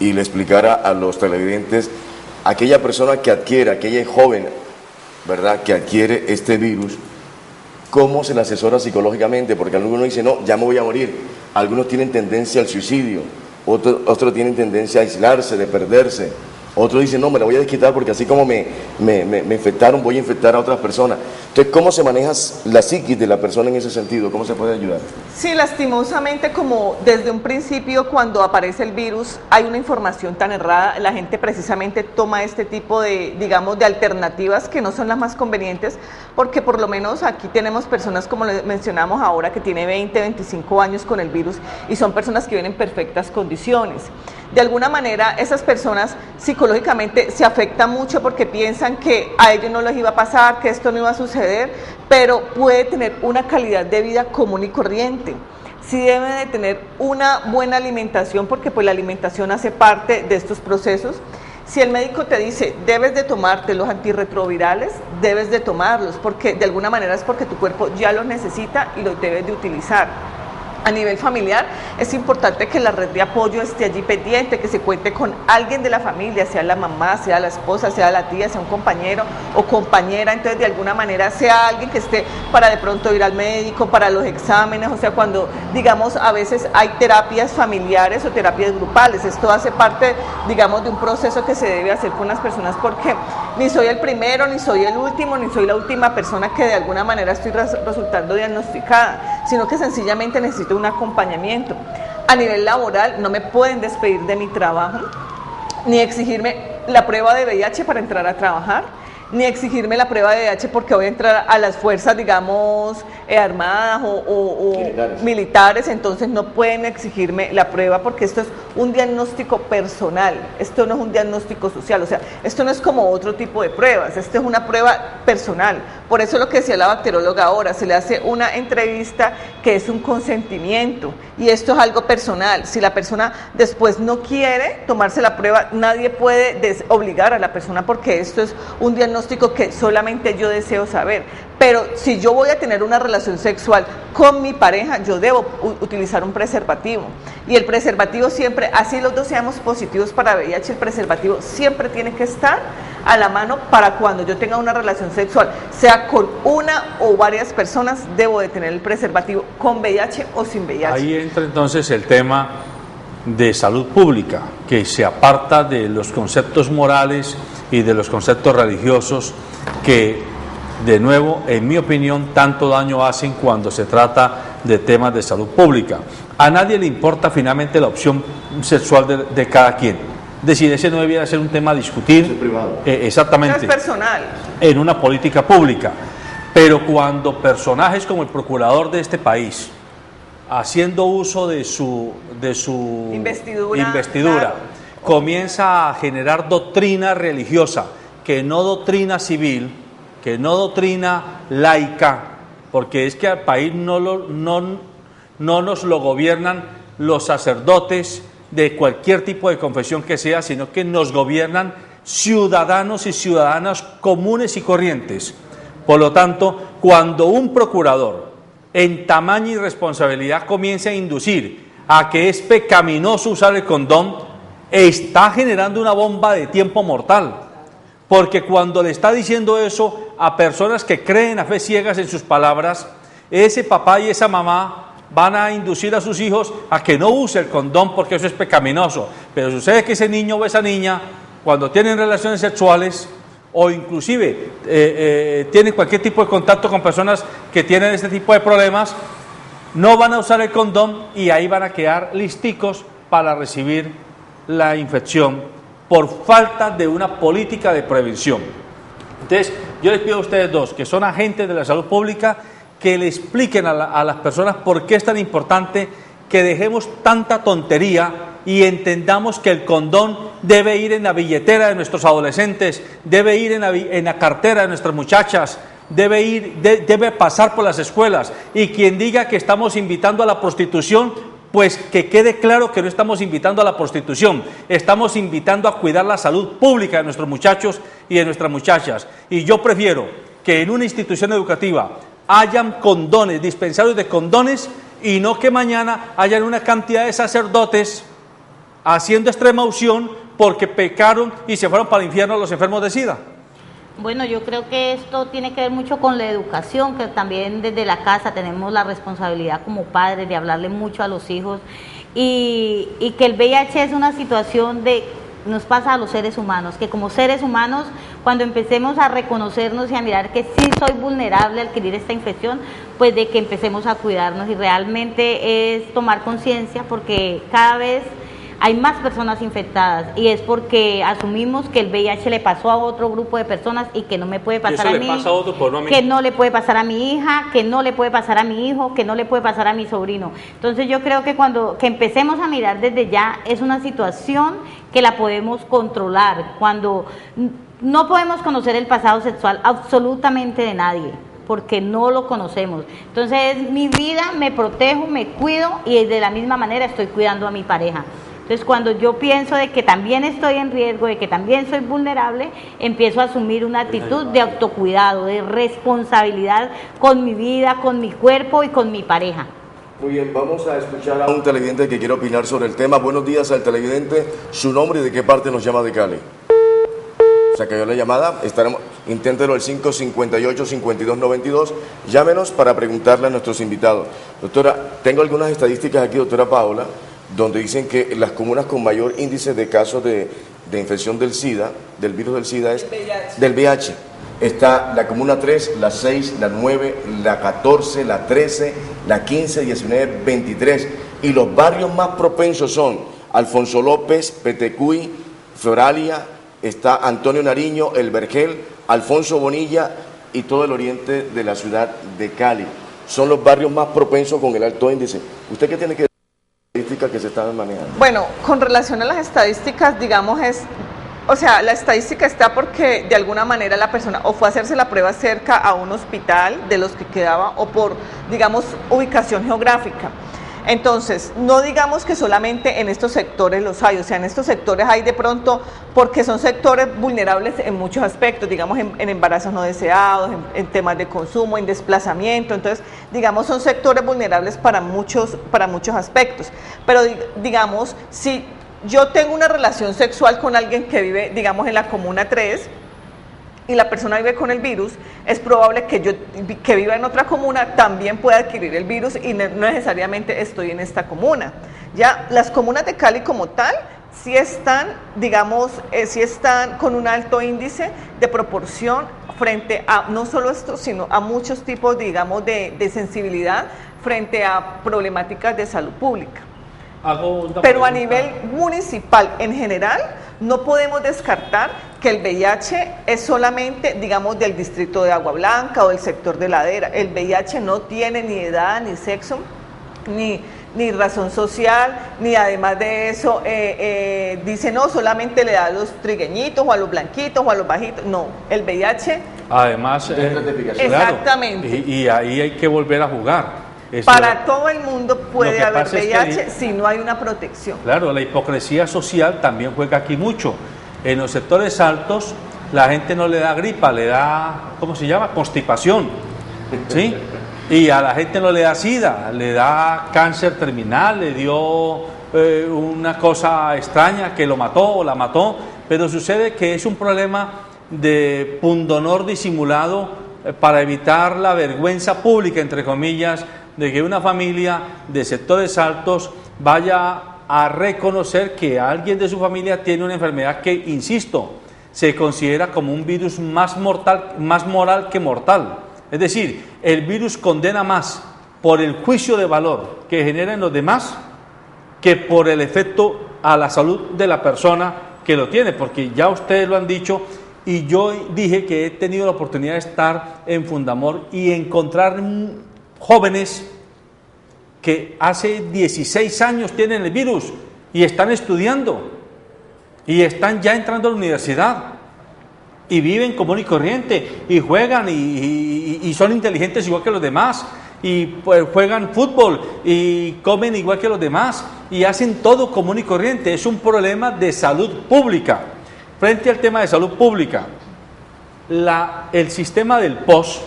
y le explicara a los televidentes, aquella persona que adquiere, aquella joven, ¿verdad?, que adquiere este virus, ¿cómo se le asesora psicológicamente? Porque algunos dicen, no, ya me voy a morir. Algunos tienen tendencia al suicidio, otros tienen tendencia a aislarse, de perderse. Otros dicen, no, me la voy a desquitar porque así como me infectaron, voy a infectar a otras personas. Entonces, ¿cómo se maneja la psiquis de la persona en ese sentido? ¿Cómo se puede ayudar? Sí, lastimosamente, como desde un principio cuando aparece el virus hay una información tan errada, la gente precisamente toma este tipo de, digamos, de alternativas que no son las más convenientes, porque por lo menos aquí tenemos personas, como les mencionamos ahora, que tiene 20, 25 años con el virus y son personas que viven en perfectas condiciones. De alguna manera, esas personas psicológicamente se afectan mucho porque piensan que a ellos no les iba a pasar, que esto no iba a suceder, pero puede tener una calidad de vida común y corriente. Sí debe de tener una buena alimentación, porque pues la alimentación hace parte de estos procesos. Si el médico te dice, debes de tomarte los antirretrovirales, debes de tomarlos, porque de alguna manera es porque tu cuerpo ya los necesita y los debes de utilizar. A nivel familiar, es importante que la red de apoyo esté allí pendiente, que se cuente con alguien de la familia, sea la mamá, sea la esposa, sea la tía, sea un compañero o compañera. Entonces, de alguna manera, sea alguien que esté para de pronto ir al médico, para los exámenes, o sea, cuando, digamos, a veces hay terapias familiares o terapias grupales. Esto hace parte, digamos, de un proceso que se debe hacer con las personas, porque ni soy el primero, ni soy el último, ni soy la última persona que de alguna manera estoy resultando diagnosticada, sino que sencillamente necesito un acompañamiento. A nivel laboral, no me pueden despedir de mi trabajo, ni exigirme la prueba de VIH para entrar a trabajar, ni exigirme la prueba de VIH porque voy a entrar a las fuerzas, digamos, armadas o militares. Entonces no pueden exigirme la prueba porque esto es un diagnóstico personal, esto no es un diagnóstico social, o sea, esto no es como otro tipo de pruebas, esto es una prueba personal. Por eso lo que decía la bacterióloga ahora, se le hace una entrevista que es un consentimiento y esto es algo personal. Si la persona después no quiere tomarse la prueba, nadie puede obligar a la persona porque esto es un diagnóstico que solamente yo deseo saber. Pero si yo voy a tener una relación sexual con mi pareja, yo debo utilizar un preservativo. Y el preservativo siempre, así los dos seamos positivos para VIH, el preservativo siempre tiene que estar a la mano para cuando yo tenga una relación sexual, sea con una o varias personas, debo de tener el preservativo con VIH o sin VIH. Ahí entra entonces el tema de salud pública, que se aparta de los conceptos morales y de los conceptos religiosos que, de nuevo, en mi opinión, tanto daño hacen cuando se trata de temas de salud pública. A nadie le importa finalmente la opción sexual de cada quien. Es decir, ese no debiera ser un tema a discutir, exactamente, es personal, en una política pública. Pero cuando personajes como el procurador de este país, haciendo uso de su investidura, claro, comienza a generar doctrina religiosa, que no doctrina civil, que no doctrina laica, porque es que al país no nos lo gobiernan los sacerdotes de cualquier tipo de confesión que sea, sino que nos gobiernan ciudadanos y ciudadanas comunes y corrientes. Por lo tanto, cuando un procurador en tamaño y responsabilidad comienza a inducir a que es pecaminoso usar el condón, está generando una bomba de tiempo mortal. Porque cuando le está diciendo eso a personas que creen a fe ciegas en sus palabras, ese papá y esa mamá van a inducir a sus hijos a que no use el condón porque eso es pecaminoso. Pero sucede que ese niño o esa niña, cuando tienen relaciones sexuales o inclusive tienen cualquier tipo de contacto con personas que tienen este tipo de problemas, no van a usar el condón y ahí van a quedar listicos para recibir la infección por falta de una política de prevención. Entonces, yo les pido a ustedes dos, que son agentes de la salud pública, que le expliquen a las personas por qué es tan importante que dejemos tanta tontería y entendamos que el condón debe ir en la billetera de nuestros adolescentes, debe ir en la cartera de nuestras muchachas, debe pasar por las escuelas. Y quien diga que estamos invitando a la prostitución, pues que quede claro que no estamos invitando a la prostitución, estamos invitando a cuidar la salud pública de nuestros muchachos y de nuestras muchachas. Y yo prefiero que en una institución educativa hayan condones, dispensarios de condones, y no que mañana hayan una cantidad de sacerdotes haciendo extrema unción porque pecaron y se fueron para el infierno los enfermos de SIDA. Bueno, yo creo que esto tiene que ver mucho con la educación, que también desde la casa tenemos la responsabilidad como padres de hablarle mucho a los hijos y que el VIH es una situación nos pasa a los seres humanos, que como seres humanos, cuando empecemos a reconocernos y a mirar que sí soy vulnerable a adquirir esta infección, pues de que empecemos a cuidarnos y realmente es tomar conciencia, porque cada vez hay más personas infectadas y es porque asumimos que el VIH le pasó a otro grupo de personas y que no me puede pasar a mí, que no le puede pasar a mi hija, que no le puede pasar a mi hijo, que no le puede pasar a mi sobrino. Entonces yo creo que que empecemos a mirar desde ya, es una situación que la podemos controlar, cuando no podemos conocer el pasado sexual absolutamente de nadie, porque no lo conocemos. Entonces mi vida, me protejo, me cuido y de la misma manera estoy cuidando a mi pareja. Entonces, cuando yo pienso de que también estoy en riesgo, de que también soy vulnerable, empiezo a asumir una actitud de autocuidado, de responsabilidad con mi vida, con mi cuerpo y con mi pareja. Muy bien, vamos a escuchar a un televidente que quiere opinar sobre el tema. Buenos días al televidente, su nombre y de qué parte nos llama de Cali. Se cayó la llamada, inténtelo al 558-5292, llámenos para preguntarle a nuestros invitados. Doctora, tengo algunas estadísticas aquí, doctora Paola, donde dicen que las comunas con mayor índice de casos de infección del SIDA, del virus del SIDA, es del VIH. Está la comuna 3, la 6, la 9, la 14, la 13, la 15, 19, 23. Y los barrios más propensos son Alfonso López, Petecuy, Floralia, está Antonio Nariño, El Vergel, Alfonso Bonilla y todo el oriente de la ciudad de Cali. Son los barrios más propensos con el alto índice. ¿Usted qué tiene que decir estadísticas que se están manejando? Bueno, con relación a las estadísticas, digamos, o sea, la estadística está porque de alguna manera la persona o fue a hacerse la prueba cerca a un hospital de los que quedaba o por, digamos, ubicación geográfica. Entonces, no digamos que solamente en estos sectores los hay, o sea, en estos sectores hay de pronto, porque son sectores vulnerables en muchos aspectos, digamos en embarazos no deseados, en temas de consumo, en desplazamiento, entonces, digamos, son sectores vulnerables para muchos aspectos, pero digamos, si yo tengo una relación sexual con alguien que vive, digamos, en la Comuna 3, y la persona vive con el virus, es probable que yo, que viva en otra comuna, también pueda adquirir el virus y no necesariamente estoy en esta comuna. Ya las comunas de Cali como tal, sí están, digamos, sí están con un alto índice de proporción frente a, no solo esto, sino a muchos tipos, digamos, de sensibilidad frente a problemáticas de salud pública. Pero a nivel municipal en general, no podemos descartar que el VIH es solamente, digamos, del distrito de Agua Blanca o del sector de Ladera. El VIH no tiene ni edad, ni sexo, ni razón social, ni además de eso, dice no, solamente le da a los trigueñitos o a los blanquitos o a los bajitos. No, el VIH... Además, exactamente. Claro, y ahí hay que volver a jugar. Para todo el mundo puede haber VIH si no hay una protección. Claro, la hipocresía social también juega aquí mucho. En los sectores altos la gente no le da gripa, le da, ¿cómo se llama? Constipación, ¿sí? Y a la gente no le da SIDA, le da cáncer terminal, le dio una cosa extraña que lo mató o la mató, pero sucede que es un problema de pundonor disimulado para evitar la vergüenza pública, entre comillas, de que una familia de sectores altos vaya a reconocer que alguien de su familia tiene una enfermedad que, insisto, se considera como un virus más moral que mortal. Es decir, el virus condena más por el juicio de valor que genera en los demás que por el efecto a la salud de la persona que lo tiene, porque ya ustedes lo han dicho y yo dije que he tenido la oportunidad de estar en Fundamor y encontrar jóvenes que hace 16 años tienen el virus y están estudiando y están ya entrando a la universidad y viven común y corriente y juegan y son inteligentes igual que los demás y pues juegan fútbol y comen igual que los demás y hacen todo común y corriente. Es un problema de salud pública. Frente al tema de salud pública, el sistema del POS,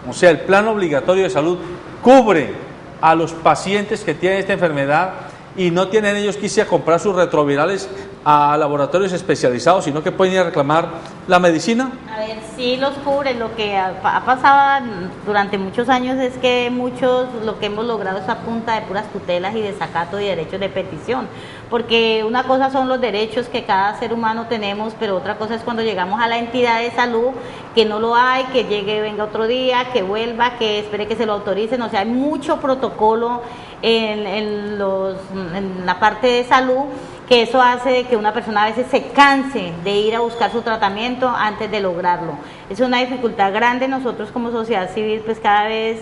o sea, el plan obligatorio de salud, cubre a los pacientes que tienen esta enfermedad y no tienen ellos que irse a comprar sus retrovirales a laboratorios especializados, sino que pueden ir a reclamar la medicina. A ver, sí los cubre. Lo que ha pasado durante muchos años es que lo que hemos logrado es a punta de puras tutelas y desacato de derechos de petición, porque una cosa son los derechos que cada ser humano tenemos, pero otra cosa es cuando llegamos a la entidad de salud, que no lo hay, que llegue, venga otro día, que vuelva, que espere que se lo autoricen. O sea, hay mucho protocolo en la parte de salud, que eso hace que una persona a veces se canse de ir a buscar su tratamiento antes de lograrlo. Es una dificultad grande. Nosotros como sociedad civil pues cada vez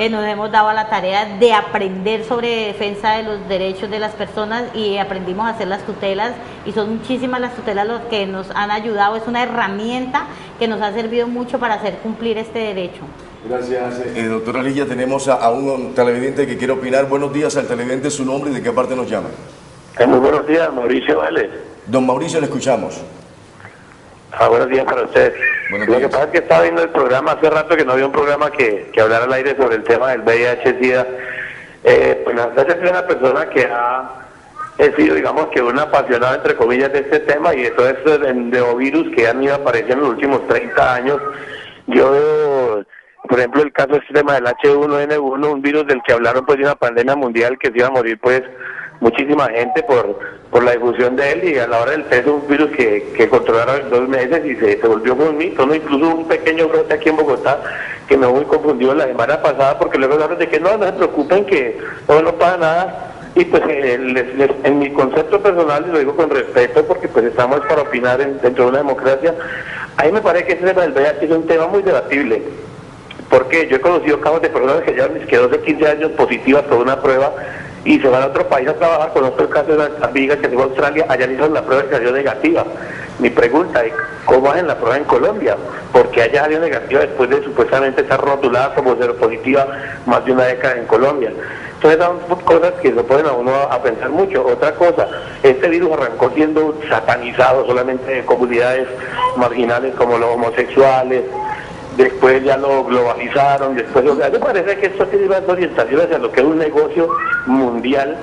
nos hemos dado a la tarea de aprender sobre defensa de los derechos de las personas y aprendimos a hacer las tutelas y son muchísimas las tutelas los que nos han ayudado. Es una herramienta que nos ha servido mucho para hacer cumplir este derecho. Gracias, doctora Ligia. Tenemos a un televidente que quiere opinar. Buenos días al televidente, su nombre y de qué parte nos llama. Muy buenos días, Mauricio Vélez. Don Mauricio, le escuchamos. Buenos días para usted. Lo que pasa es que estaba viendo el programa hace rato, que no había un programa que hablara al aire sobre el tema del VIH-Sida. Pues la verdad es que soy una persona que he sido, digamos, que un apasionado, entre comillas, de este tema y de todo esto de virus que han ido apareciendo en los últimos 30 años. Yo veo, por ejemplo, el caso de este tema del H1N1, un virus del que hablaron pues de una pandemia mundial que se iba a morir pues muchísima gente por la difusión de él, y a la hora del test un virus que controlaron en 2 meses y se volvió como un mito, ¿no? Incluso un pequeño brote aquí en Bogotá que me muy confundido la semana pasada, porque luego hablaron de que no se preocupen, que no pasa nada, y pues en mi concepto personal, y lo digo con respeto porque pues estamos para opinar dentro de una democracia, a mí me parece que ese tema del VIH es un tema muy debatible, porque yo he conocido casos de personas que llevan 12, 15 años positivas por una prueba y se van a otro país a trabajar. Conozco el caso de una amiga que se fue a Australia, allá le hicieron la prueba y salió negativa. Mi pregunta es, ¿cómo hacen la prueba en Colombia? Porque allá salió negativa después de supuestamente estar rotulada como seropositiva más de una década en Colombia. Entonces son cosas que lo ponen a uno a pensar mucho. Otra cosa, este virus arrancó siendo satanizado solamente en comunidades marginales como los homosexuales, después ya lo globalizaron, después me parece que esto tiene más orientación hacia lo que es un negocio mundial.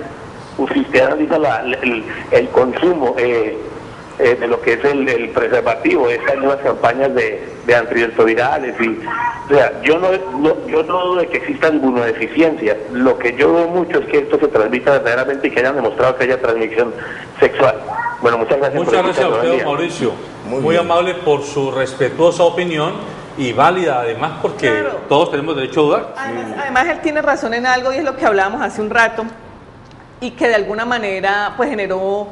Si usted analiza el consumo de lo que es el preservativo, estas nuevas campañas de antirretrovirales, o sea, yo no dudo de que exista inmunodeficiencia. Lo que yo veo mucho es que esto se transmita verdaderamente y que hayan demostrado que haya transmisión sexual. Bueno, muchas gracias. Muchas gracias a usted, Mauricio. Muy amable por su respetuosa opinión y válida además, porque claro, todos tenemos derecho a dudar. Además él tiene razón en algo, y es lo que hablábamos hace un rato, y que de alguna manera pues generó,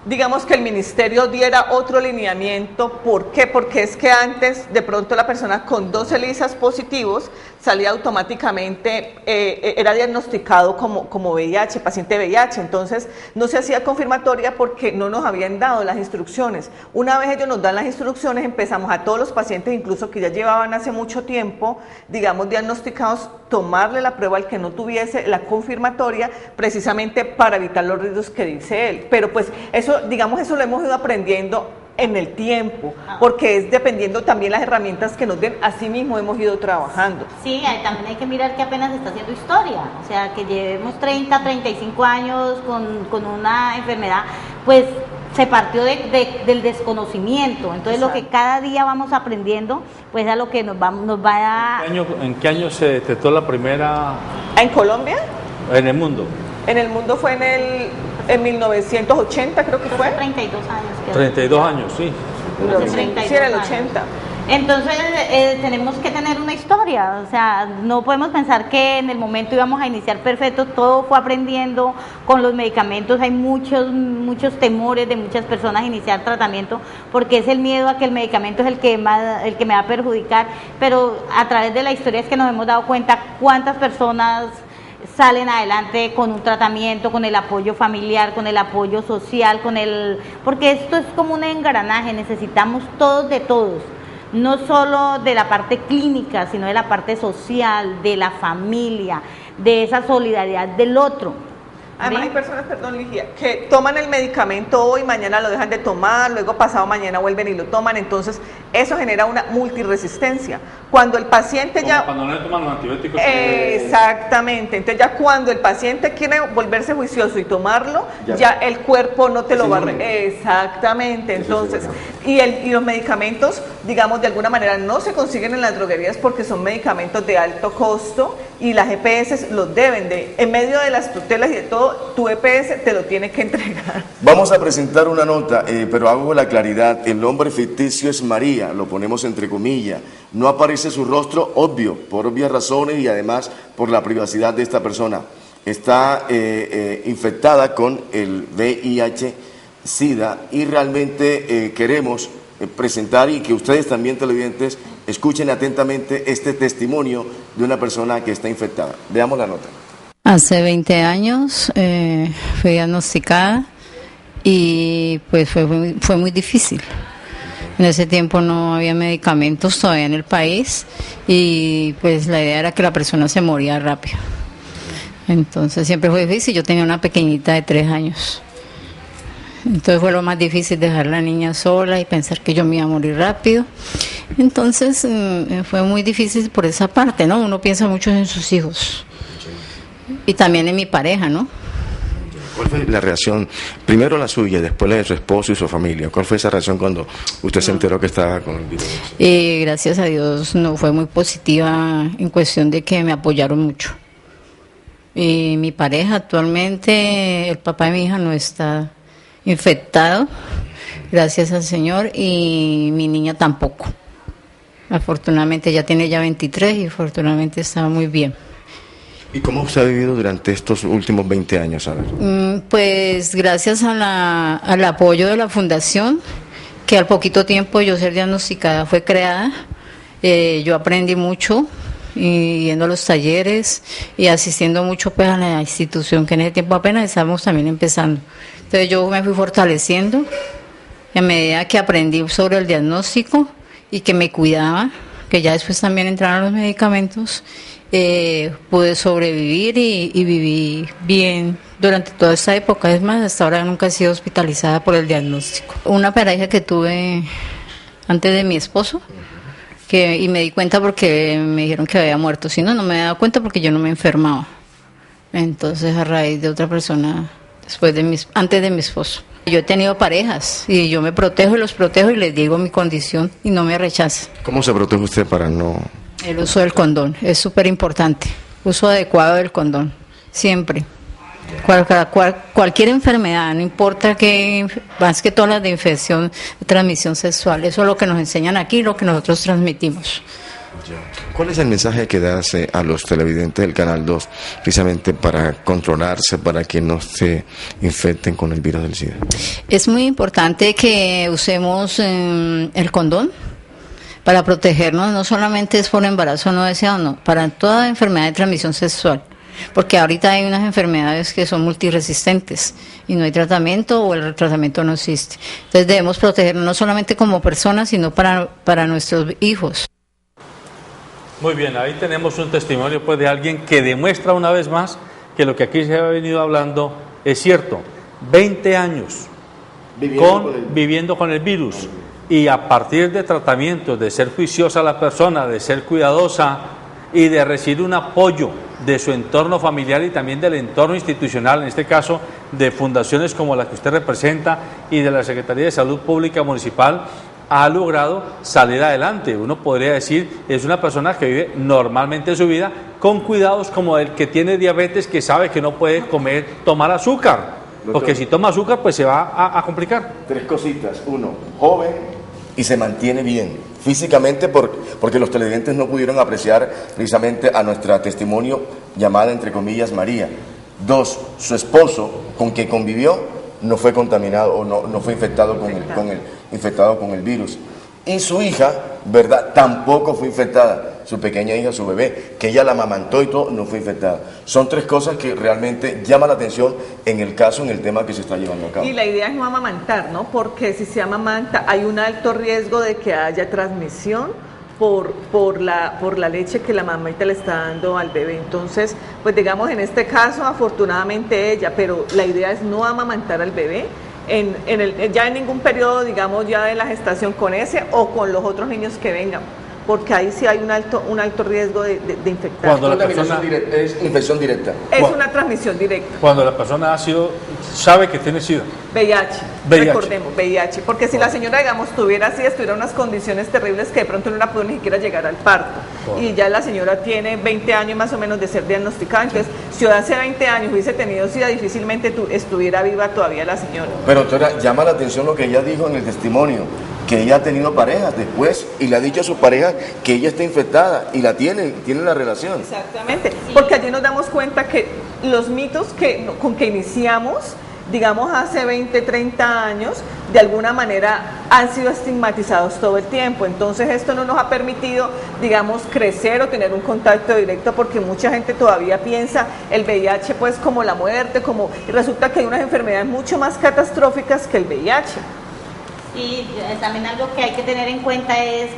digamos, que el ministerio diera otro lineamiento. ¿Por qué? Porque es que antes de pronto la persona con 2 ELISAs positivos salía automáticamente, era diagnosticado como VIH, paciente VIH, entonces no se hacía confirmatoria porque no nos habían dado las instrucciones. Una vez ellos nos dan las instrucciones, empezamos a todos los pacientes, incluso que ya llevaban hace mucho tiempo, digamos, diagnosticados, tomarle la prueba al que no tuviese la confirmatoria, precisamente para evitar los riesgos que dice él. Pero pues eso, digamos, eso lo hemos ido aprendiendo en el tiempo, porque es dependiendo también las herramientas que nos den, así mismo hemos ido trabajando. Sí, también hay que mirar que apenas está haciendo historia, o sea, que llevemos 30, 35 años con una enfermedad, pues se partió del desconocimiento. Entonces exacto, lo que cada día vamos aprendiendo, pues es lo que nos va a... ¿En qué año se detectó la primera? ¿En Colombia? En el mundo. En el mundo fue en 1980, creo que fue. 32 años. 32 años, sí. Sí, era el 80. Entonces tenemos que tener una historia, o sea, no podemos pensar que en el momento íbamos a iniciar perfecto, todo fue aprendiendo con los medicamentos. Hay muchos temores de muchas personas a iniciar tratamiento porque es el miedo a que el medicamento es el que me va a perjudicar, pero a través de la historia es que nos hemos dado cuenta cuántas personas salen adelante con un tratamiento, con el apoyo familiar, con el apoyo social, porque esto es como un engranaje, necesitamos todos de todos, no solo de la parte clínica, sino de la parte social, de la familia, de esa solidaridad del otro. Además hay personas, perdón Ligia, que toman el medicamento hoy, mañana lo dejan de tomar, luego pasado mañana vuelven y lo toman, entonces eso genera una multiresistencia. Cuando el paciente como ya... Cuando no le toman los antibióticos. Exactamente, entonces ya cuando el paciente quiere volverse juicioso y tomarlo, ya el cuerpo no te lo va a... Exactamente, entonces, y los medicamentos, digamos, de alguna manera no se consiguen en las droguerías porque son medicamentos de alto costo y las EPS los deben de, en medio de las tutelas y de todo, tu EPS te lo tiene que entregar. Vamos a presentar una nota, pero hago la claridad, el nombre ficticio es María, lo ponemos entre comillas, no aparece su rostro, obvio, por obvias razones y además por la privacidad de esta persona. Está infectada con el VIH-Sida y realmente queremos presentar y que ustedes también, televidentes, escuchen atentamente este testimonio de una persona que está infectada. Veamos la nota. Hace 20 años fui diagnosticada y pues fue muy difícil. En ese tiempo no había medicamentos todavía en el país y pues la idea era que la persona se moría rápido. Entonces siempre fue difícil, yo tenía una pequeñita de 3 años. Entonces fue lo más difícil dejar a la niña sola y pensar que yo me iba a morir rápido. Entonces fue muy difícil por esa parte, ¿no? Uno piensa mucho en sus hijos. Y también en mi pareja, ¿no? ¿Cuál fue la reacción? Primero la suya, después la de su esposo y su familia. ¿Cuál fue esa reacción cuando usted se enteró que estaba con el virus? Gracias a Dios no fue muy positiva en cuestión de que me apoyaron mucho. Mi pareja actualmente, el papá de mi hija no está infectado, gracias al Señor, y mi niña tampoco. Afortunadamente ella tiene ya 23 y afortunadamente está muy bien. ¿Y cómo usted ha vivido durante estos últimos 20 años? A ver. Pues gracias al apoyo de la fundación, que al poquito tiempo yo ser diagnosticada fue creada, yo aprendí mucho y yendo a los talleres y asistiendo mucho pues a la institución, que en ese tiempo apenas estábamos también empezando. Entonces yo me fui fortaleciendo y a medida que aprendí sobre el diagnóstico y que me cuidaba, que ya después también entraron los medicamentos, pude sobrevivir y viví bien durante toda esta época. Es más, hasta ahora nunca he sido hospitalizada por el diagnóstico. Una pareja que tuve antes de mi esposo, y me di cuenta porque me dijeron que había muerto. Si no, no me había dado cuenta porque yo no me enfermaba. Entonces, a raíz de otra persona, antes de mi esposo. Yo he tenido parejas y yo me protejo y los protejo y les digo mi condición y no me rechazan. ¿Cómo se protege usted para no...? El uso del condón es súper importante. Uso adecuado del condón, siempre. Cualquier enfermedad, no importa que, más que todas las de infección, de transmisión sexual, eso es lo que nos enseñan aquí, lo que nosotros transmitimos. ¿Cuál es el mensaje que das a los televidentes del Canal 2, precisamente para controlarse, para que no se infecten con el virus del SIDA? Es muy importante que usemos el condón para protegernos, no solamente es por embarazo no deseado, no, para toda enfermedad de transmisión sexual. Porque ahorita hay unas enfermedades que son multiresistentes y no hay tratamiento o el tratamiento no existe. Entonces debemos protegernos no solamente como personas, sino para nuestros hijos. Muy bien, ahí tenemos un testimonio pues de alguien que demuestra una vez más que lo que aquí se ha venido hablando es cierto. 20 años viviendo con el virus, y a partir de tratamientos, de ser juiciosa la persona, de ser cuidadosa y de recibir un apoyo de su entorno familiar y también del entorno institucional, en este caso de fundaciones como la que usted representa y de la Secretaría de Salud Pública Municipal, ha logrado salir adelante. Uno podría decir, es una persona que vive normalmente su vida con cuidados como el que tiene diabetes, que sabe que no puede tomar azúcar, porque si toma azúcar pues se va a complicar. 3 cositas. 1, joven y se mantiene bien físicamente, porque los televidentes no pudieron apreciar precisamente a nuestra testimonio llamada entre comillas María. 2, su esposo con quien convivió no fue contaminado o no fue infectado con el virus. Y su hija, ¿verdad?, tampoco fue infectada. Su pequeña hija, su bebé, que ella la amamantó y todo, no fue infectada. Son 3 cosas que realmente llaman la atención en el tema que se está llevando a cabo. Y la idea es no amamantar, ¿no? Porque si se amamanta hay un alto riesgo de que haya transmisión por la leche que la mamita le está dando al bebé. Entonces, pues digamos, en este caso, afortunadamente ella, pero la idea es no amamantar al bebé ya en ningún periodo, digamos, ya de la gestación con ese o con los otros niños que vengan, porque ahí sí hay un alto riesgo de infectar. Cuando la persona es infección directa. Es una transmisión directa. Cuando la persona sabe que tiene SIDA. VIH, recordemos, VIH, porque si la señora, digamos, tuviera unas condiciones terribles que de pronto no la pudo ni siquiera llegar al parto, y ya la señora tiene 20 años más o menos de ser diagnosticada, entonces si hace 20 años hubiese tenido SIDA, difícilmente estuviera viva todavía la señora. Pero doctora, llama la atención lo que ella dijo en el testimonio, que ella ha tenido parejas después y le ha dicho a su pareja que ella está infectada y tiene la relación. Exactamente, porque allí nos damos cuenta que los mitos con que iniciamos, digamos, hace 20, 30 años, de alguna manera han sido estigmatizados todo el tiempo. Entonces esto no nos ha permitido, digamos, crecer o tener un contacto directo, porque mucha gente todavía piensa el VIH pues como la muerte, y resulta que hay unas enfermedades mucho más catastróficas que el VIH. Y también algo que hay que tener en cuenta es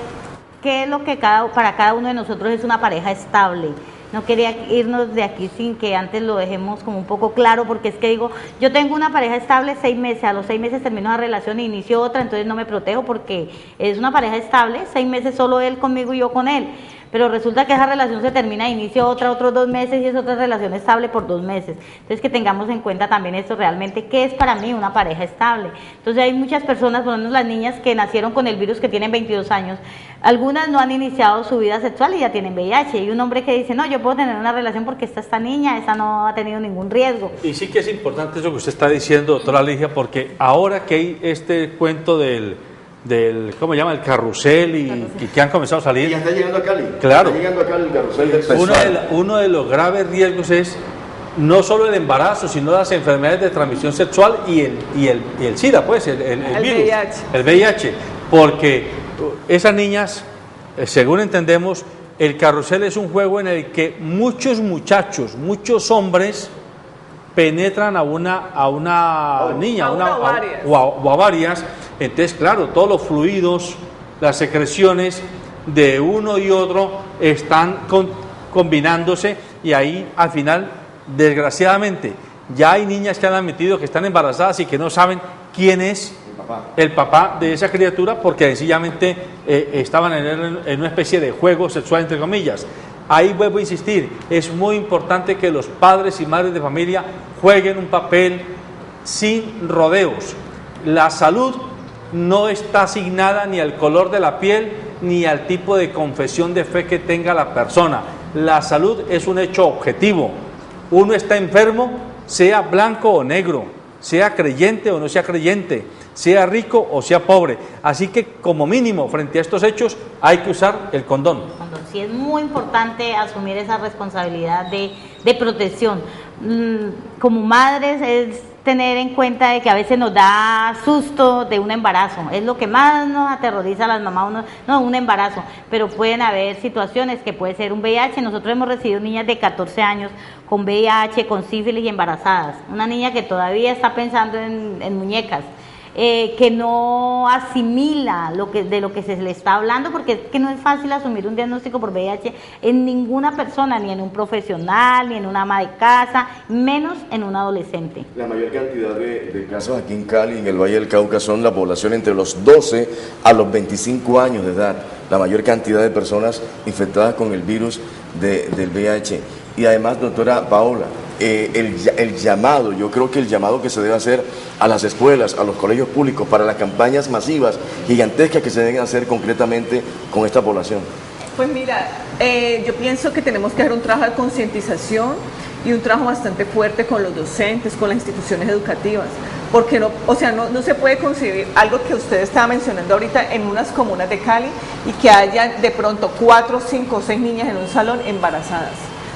qué es lo que para cada uno de nosotros es una pareja estable. No quería irnos de aquí sin que antes lo dejemos como un poco claro, porque es que digo, yo tengo una pareja estable 6 meses, a los 6 meses termino una relación e inicio otra, entonces no me protejo porque es una pareja estable, 6 meses solo él conmigo y yo con él. Pero resulta que esa relación se termina, inicio otra, otros 2 meses y es otra relación estable por 2 meses. Entonces que tengamos en cuenta también esto realmente, ¿qué es para mí una pareja estable? Entonces hay muchas personas, por lo menos las niñas que nacieron con el virus, que tienen 22 años, algunas no han iniciado su vida sexual y ya tienen VIH. Y un hombre que dice, no, yo puedo tener una relación porque esta niña, esta no ha tenido ningún riesgo. Y sí que es importante eso que usted está diciendo, doctora Ligia, porque ahora que hay este cuento del ¿cómo se llama? El carrusel y que han comenzado a salir. Y ya está llegando a Cali. Claro. Está llegando a Cali el carrusel del sexual. Uno de los graves riesgos es no solo el embarazo, sino las enfermedades de transmisión sexual y el SIDA, pues, el virus. VIH. El VIH. Porque esas niñas, según entendemos, el carrusel es un juego en el que muchos muchachos, muchos hombres penetran a una niña o a varias. Entonces, claro, todos los fluidos, las secreciones de uno y otro están combinándose, y ahí al final, desgraciadamente, ya hay niñas que han admitido que están embarazadas y que no saben quién es el papá de esa criatura, porque sencillamente estaban en una especie de juego sexual, entre comillas. Ahí vuelvo a insistir, es muy importante que los padres y madres de familia jueguen un papel sin rodeos. La salud no está asignada ni al color de la piel ni al tipo de confesión de fe que tenga la persona. La salud es un hecho objetivo. Uno está enfermo, sea blanco o negro, sea creyente o no sea creyente, sea rico o sea pobre. Así que, como mínimo, frente a estos hechos, hay que usar el condón. Sí, es muy importante asumir esa responsabilidad de protección. Como madres es tener en cuenta de que a veces nos da susto de un embarazo, es lo que más nos aterroriza a las mamás, un embarazo, pero pueden haber situaciones que puede ser un VIH. Nosotros hemos recibido niñas de 14 años con VIH, con sífilis y embarazadas, una niña que todavía está pensando en muñecas, que no asimila de lo que se le está hablando, porque es que no es fácil asumir un diagnóstico por VIH en ninguna persona, ni en un profesional, ni en una ama de casa, menos en un adolescente. La mayor cantidad de casos aquí en Cali, en el Valle del Cauca, son la población entre los 12 a los 25 años de edad, la mayor cantidad de personas infectadas con el virus del VIH. Y además, doctora Paola, el llamado, yo creo que el llamado que se debe hacer a las escuelas, a los colegios públicos, para las campañas masivas, gigantescas que se deben hacer concretamente con esta población. Pues mira, yo pienso que tenemos que hacer un trabajo de concientización y un trabajo bastante fuerte con los docentes, con las instituciones educativas, porque no se puede concebir algo que usted estaba mencionando ahorita en unas comunas de Cali y que haya de pronto 4, 5 o 6 niñas en un salón embarazadas.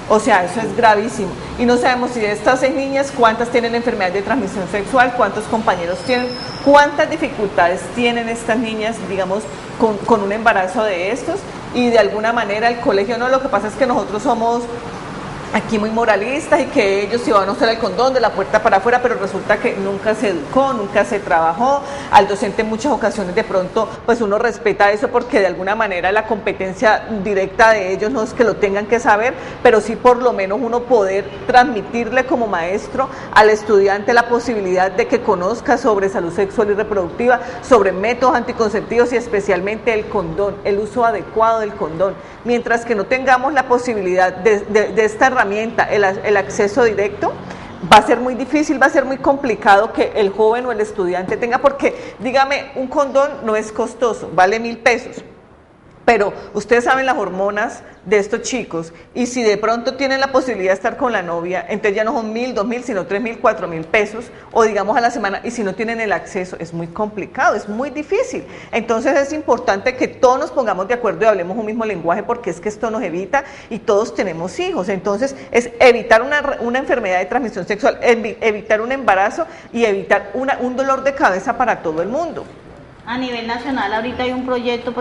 O sea, eso es gravísimo. Y no sabemos si de estas 6 niñas, cuántas tienen enfermedades de transmisión sexual, cuántos compañeros tienen, cuántas dificultades tienen estas niñas, digamos, con un embarazo de estos. Y de alguna manera el colegio, no, lo que pasa es que nosotros somos aquí muy moralistas y que ellos iban a usar el condón de la puerta para afuera, pero resulta que nunca se educó, nunca se trabajó. Al docente en muchas ocasiones de pronto pues uno respeta eso, porque de alguna manera la competencia directa de ellos no es que lo tengan que saber, pero sí por lo menos uno poder transmitirle como maestro al estudiante la posibilidad de que conozca sobre salud sexual y reproductiva, sobre métodos anticonceptivos y especialmente el condón, el uso adecuado del condón. Mientras que no tengamos la posibilidad de esta herramienta, el acceso directo, va a ser muy difícil, va a ser muy complicado que el joven o el estudiante tenga, porque dígame, un condón no es costoso, vale 1.000 pesos, pero ustedes saben las hormonas de estos chicos, y si de pronto tienen la posibilidad de estar con la novia, entonces ya no son 1.000, 2.000, sino 3.000, 4.000 pesos, o digamos a la semana, y si no tienen el acceso, es muy complicado, es muy difícil. Entonces es importante que todos nos pongamos de acuerdo y hablemos un mismo lenguaje, porque es que esto nos evita, y todos tenemos hijos. Entonces es evitar una enfermedad de transmisión sexual, evitar un embarazo y evitar un dolor de cabeza para todo el mundo. A nivel nacional, ahorita hay un proyecto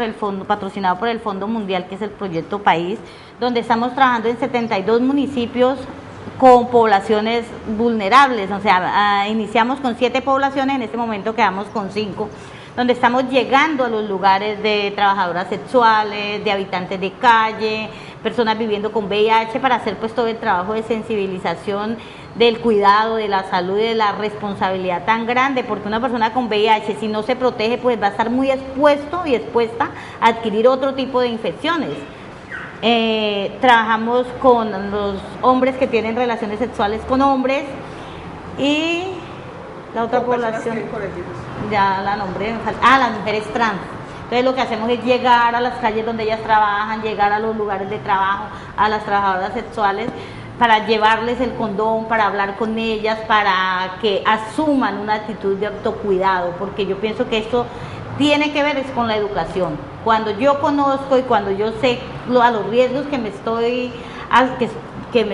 patrocinado por el Fondo Mundial, que es el Proyecto País, donde estamos trabajando en 72 municipios con poblaciones vulnerables. O sea, iniciamos con 7 poblaciones, en este momento quedamos con 5, donde estamos llegando a los lugares de trabajadoras sexuales, de habitantes de calle, personas viviendo con VIH, para hacer pues todo el trabajo de sensibilización del cuidado, de la salud y de la responsabilidad tan grande, porque una persona con VIH, si no se protege, pues va a estar muy expuesto y expuesta a adquirir otro tipo de infecciones. Trabajamos con los hombres que tienen relaciones sexuales con hombres, y la otra población, ya la nombré, las mujeres trans. Entonces lo que hacemos es llegar a las calles donde ellas trabajan, llegar a los lugares de trabajo, a las trabajadoras sexuales, para llevarles el condón, para hablar con ellas, para que asuman una actitud de autocuidado, porque yo pienso que esto tiene que ver es con la educación. Cuando yo conozco y cuando yo sé a los riesgos que me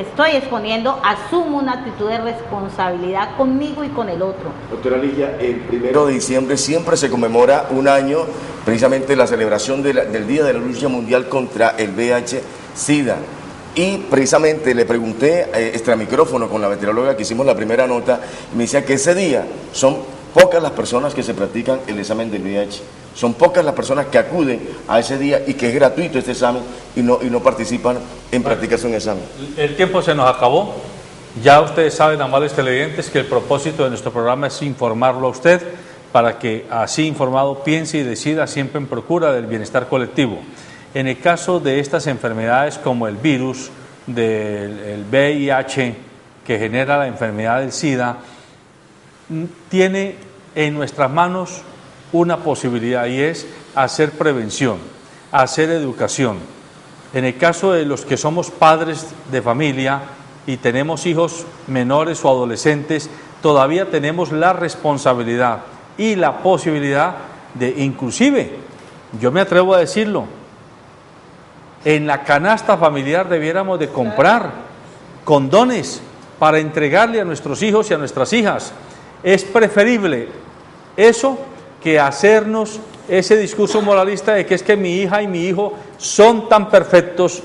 estoy exponiendo, asumo una actitud de responsabilidad conmigo y con el otro. Doctora Ligia, el 1 de diciembre siempre se conmemora un año, precisamente la celebración del Día de la Lucha Mundial contra el VIH. SIDA. Y precisamente le pregunté extra micrófono con la veterináloga que hicimos la primera nota, y me decía que ese día son pocas las personas que se practican el examen del VIH. Son pocas las personas que acuden a ese día y que es gratuito este examen y no participan en practicarse un examen. El tiempo se nos acabó. Ya ustedes saben, amables televidentes, que el propósito de nuestro programa es informarlo a usted para que así informado piense y decida siempre en procura del bienestar colectivo. En el caso de estas enfermedades como el virus del VIH que genera la enfermedad del SIDA, tiene en nuestras manos una posibilidad y es hacer prevención, hacer educación. En el caso de los que somos padres de familia y tenemos hijos menores o adolescentes, todavía tenemos la responsabilidad y la posibilidad de, inclusive, yo me atrevo a decirlo, en la canasta familiar debiéramos de comprar condones para entregarle a nuestros hijos y a nuestras hijas. Es preferible eso que hacernos ese discurso moralista de que es que mi hija y mi hijo son tan perfectos,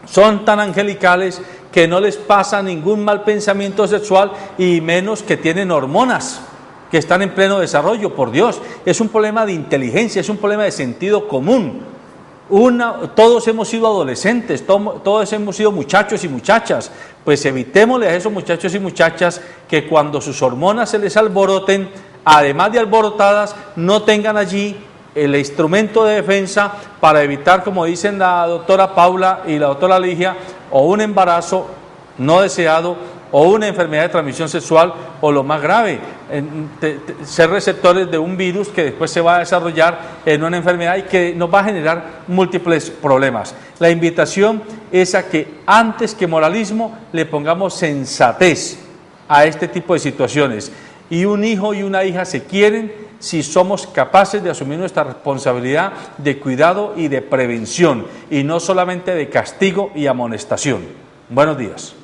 son tan angelicales, que no les pasa ningún mal pensamiento sexual y menos que tienen hormonas que están en pleno desarrollo. Por Dios, es un problema de inteligencia, es un problema de sentido común. Todos hemos sido adolescentes, todos hemos sido muchachos y muchachas, pues evitémosle a esos muchachos y muchachas que cuando sus hormonas se les alboroten, además de alborotadas, no tengan allí el instrumento de defensa para evitar, como dicen la doctora Paula y la doctora Ligia, o un embarazo no deseado o una enfermedad de transmisión sexual, o lo más grave, ser receptores de un virus que después se va a desarrollar en una enfermedad y que nos va a generar múltiples problemas. La invitación es a que antes que moralismo le pongamos sensatez a este tipo de situaciones. Y un hijo y una hija se quieren si somos capaces de asumir nuestra responsabilidad de cuidado y de prevención, y no solamente de castigo y amonestación. Buenos días.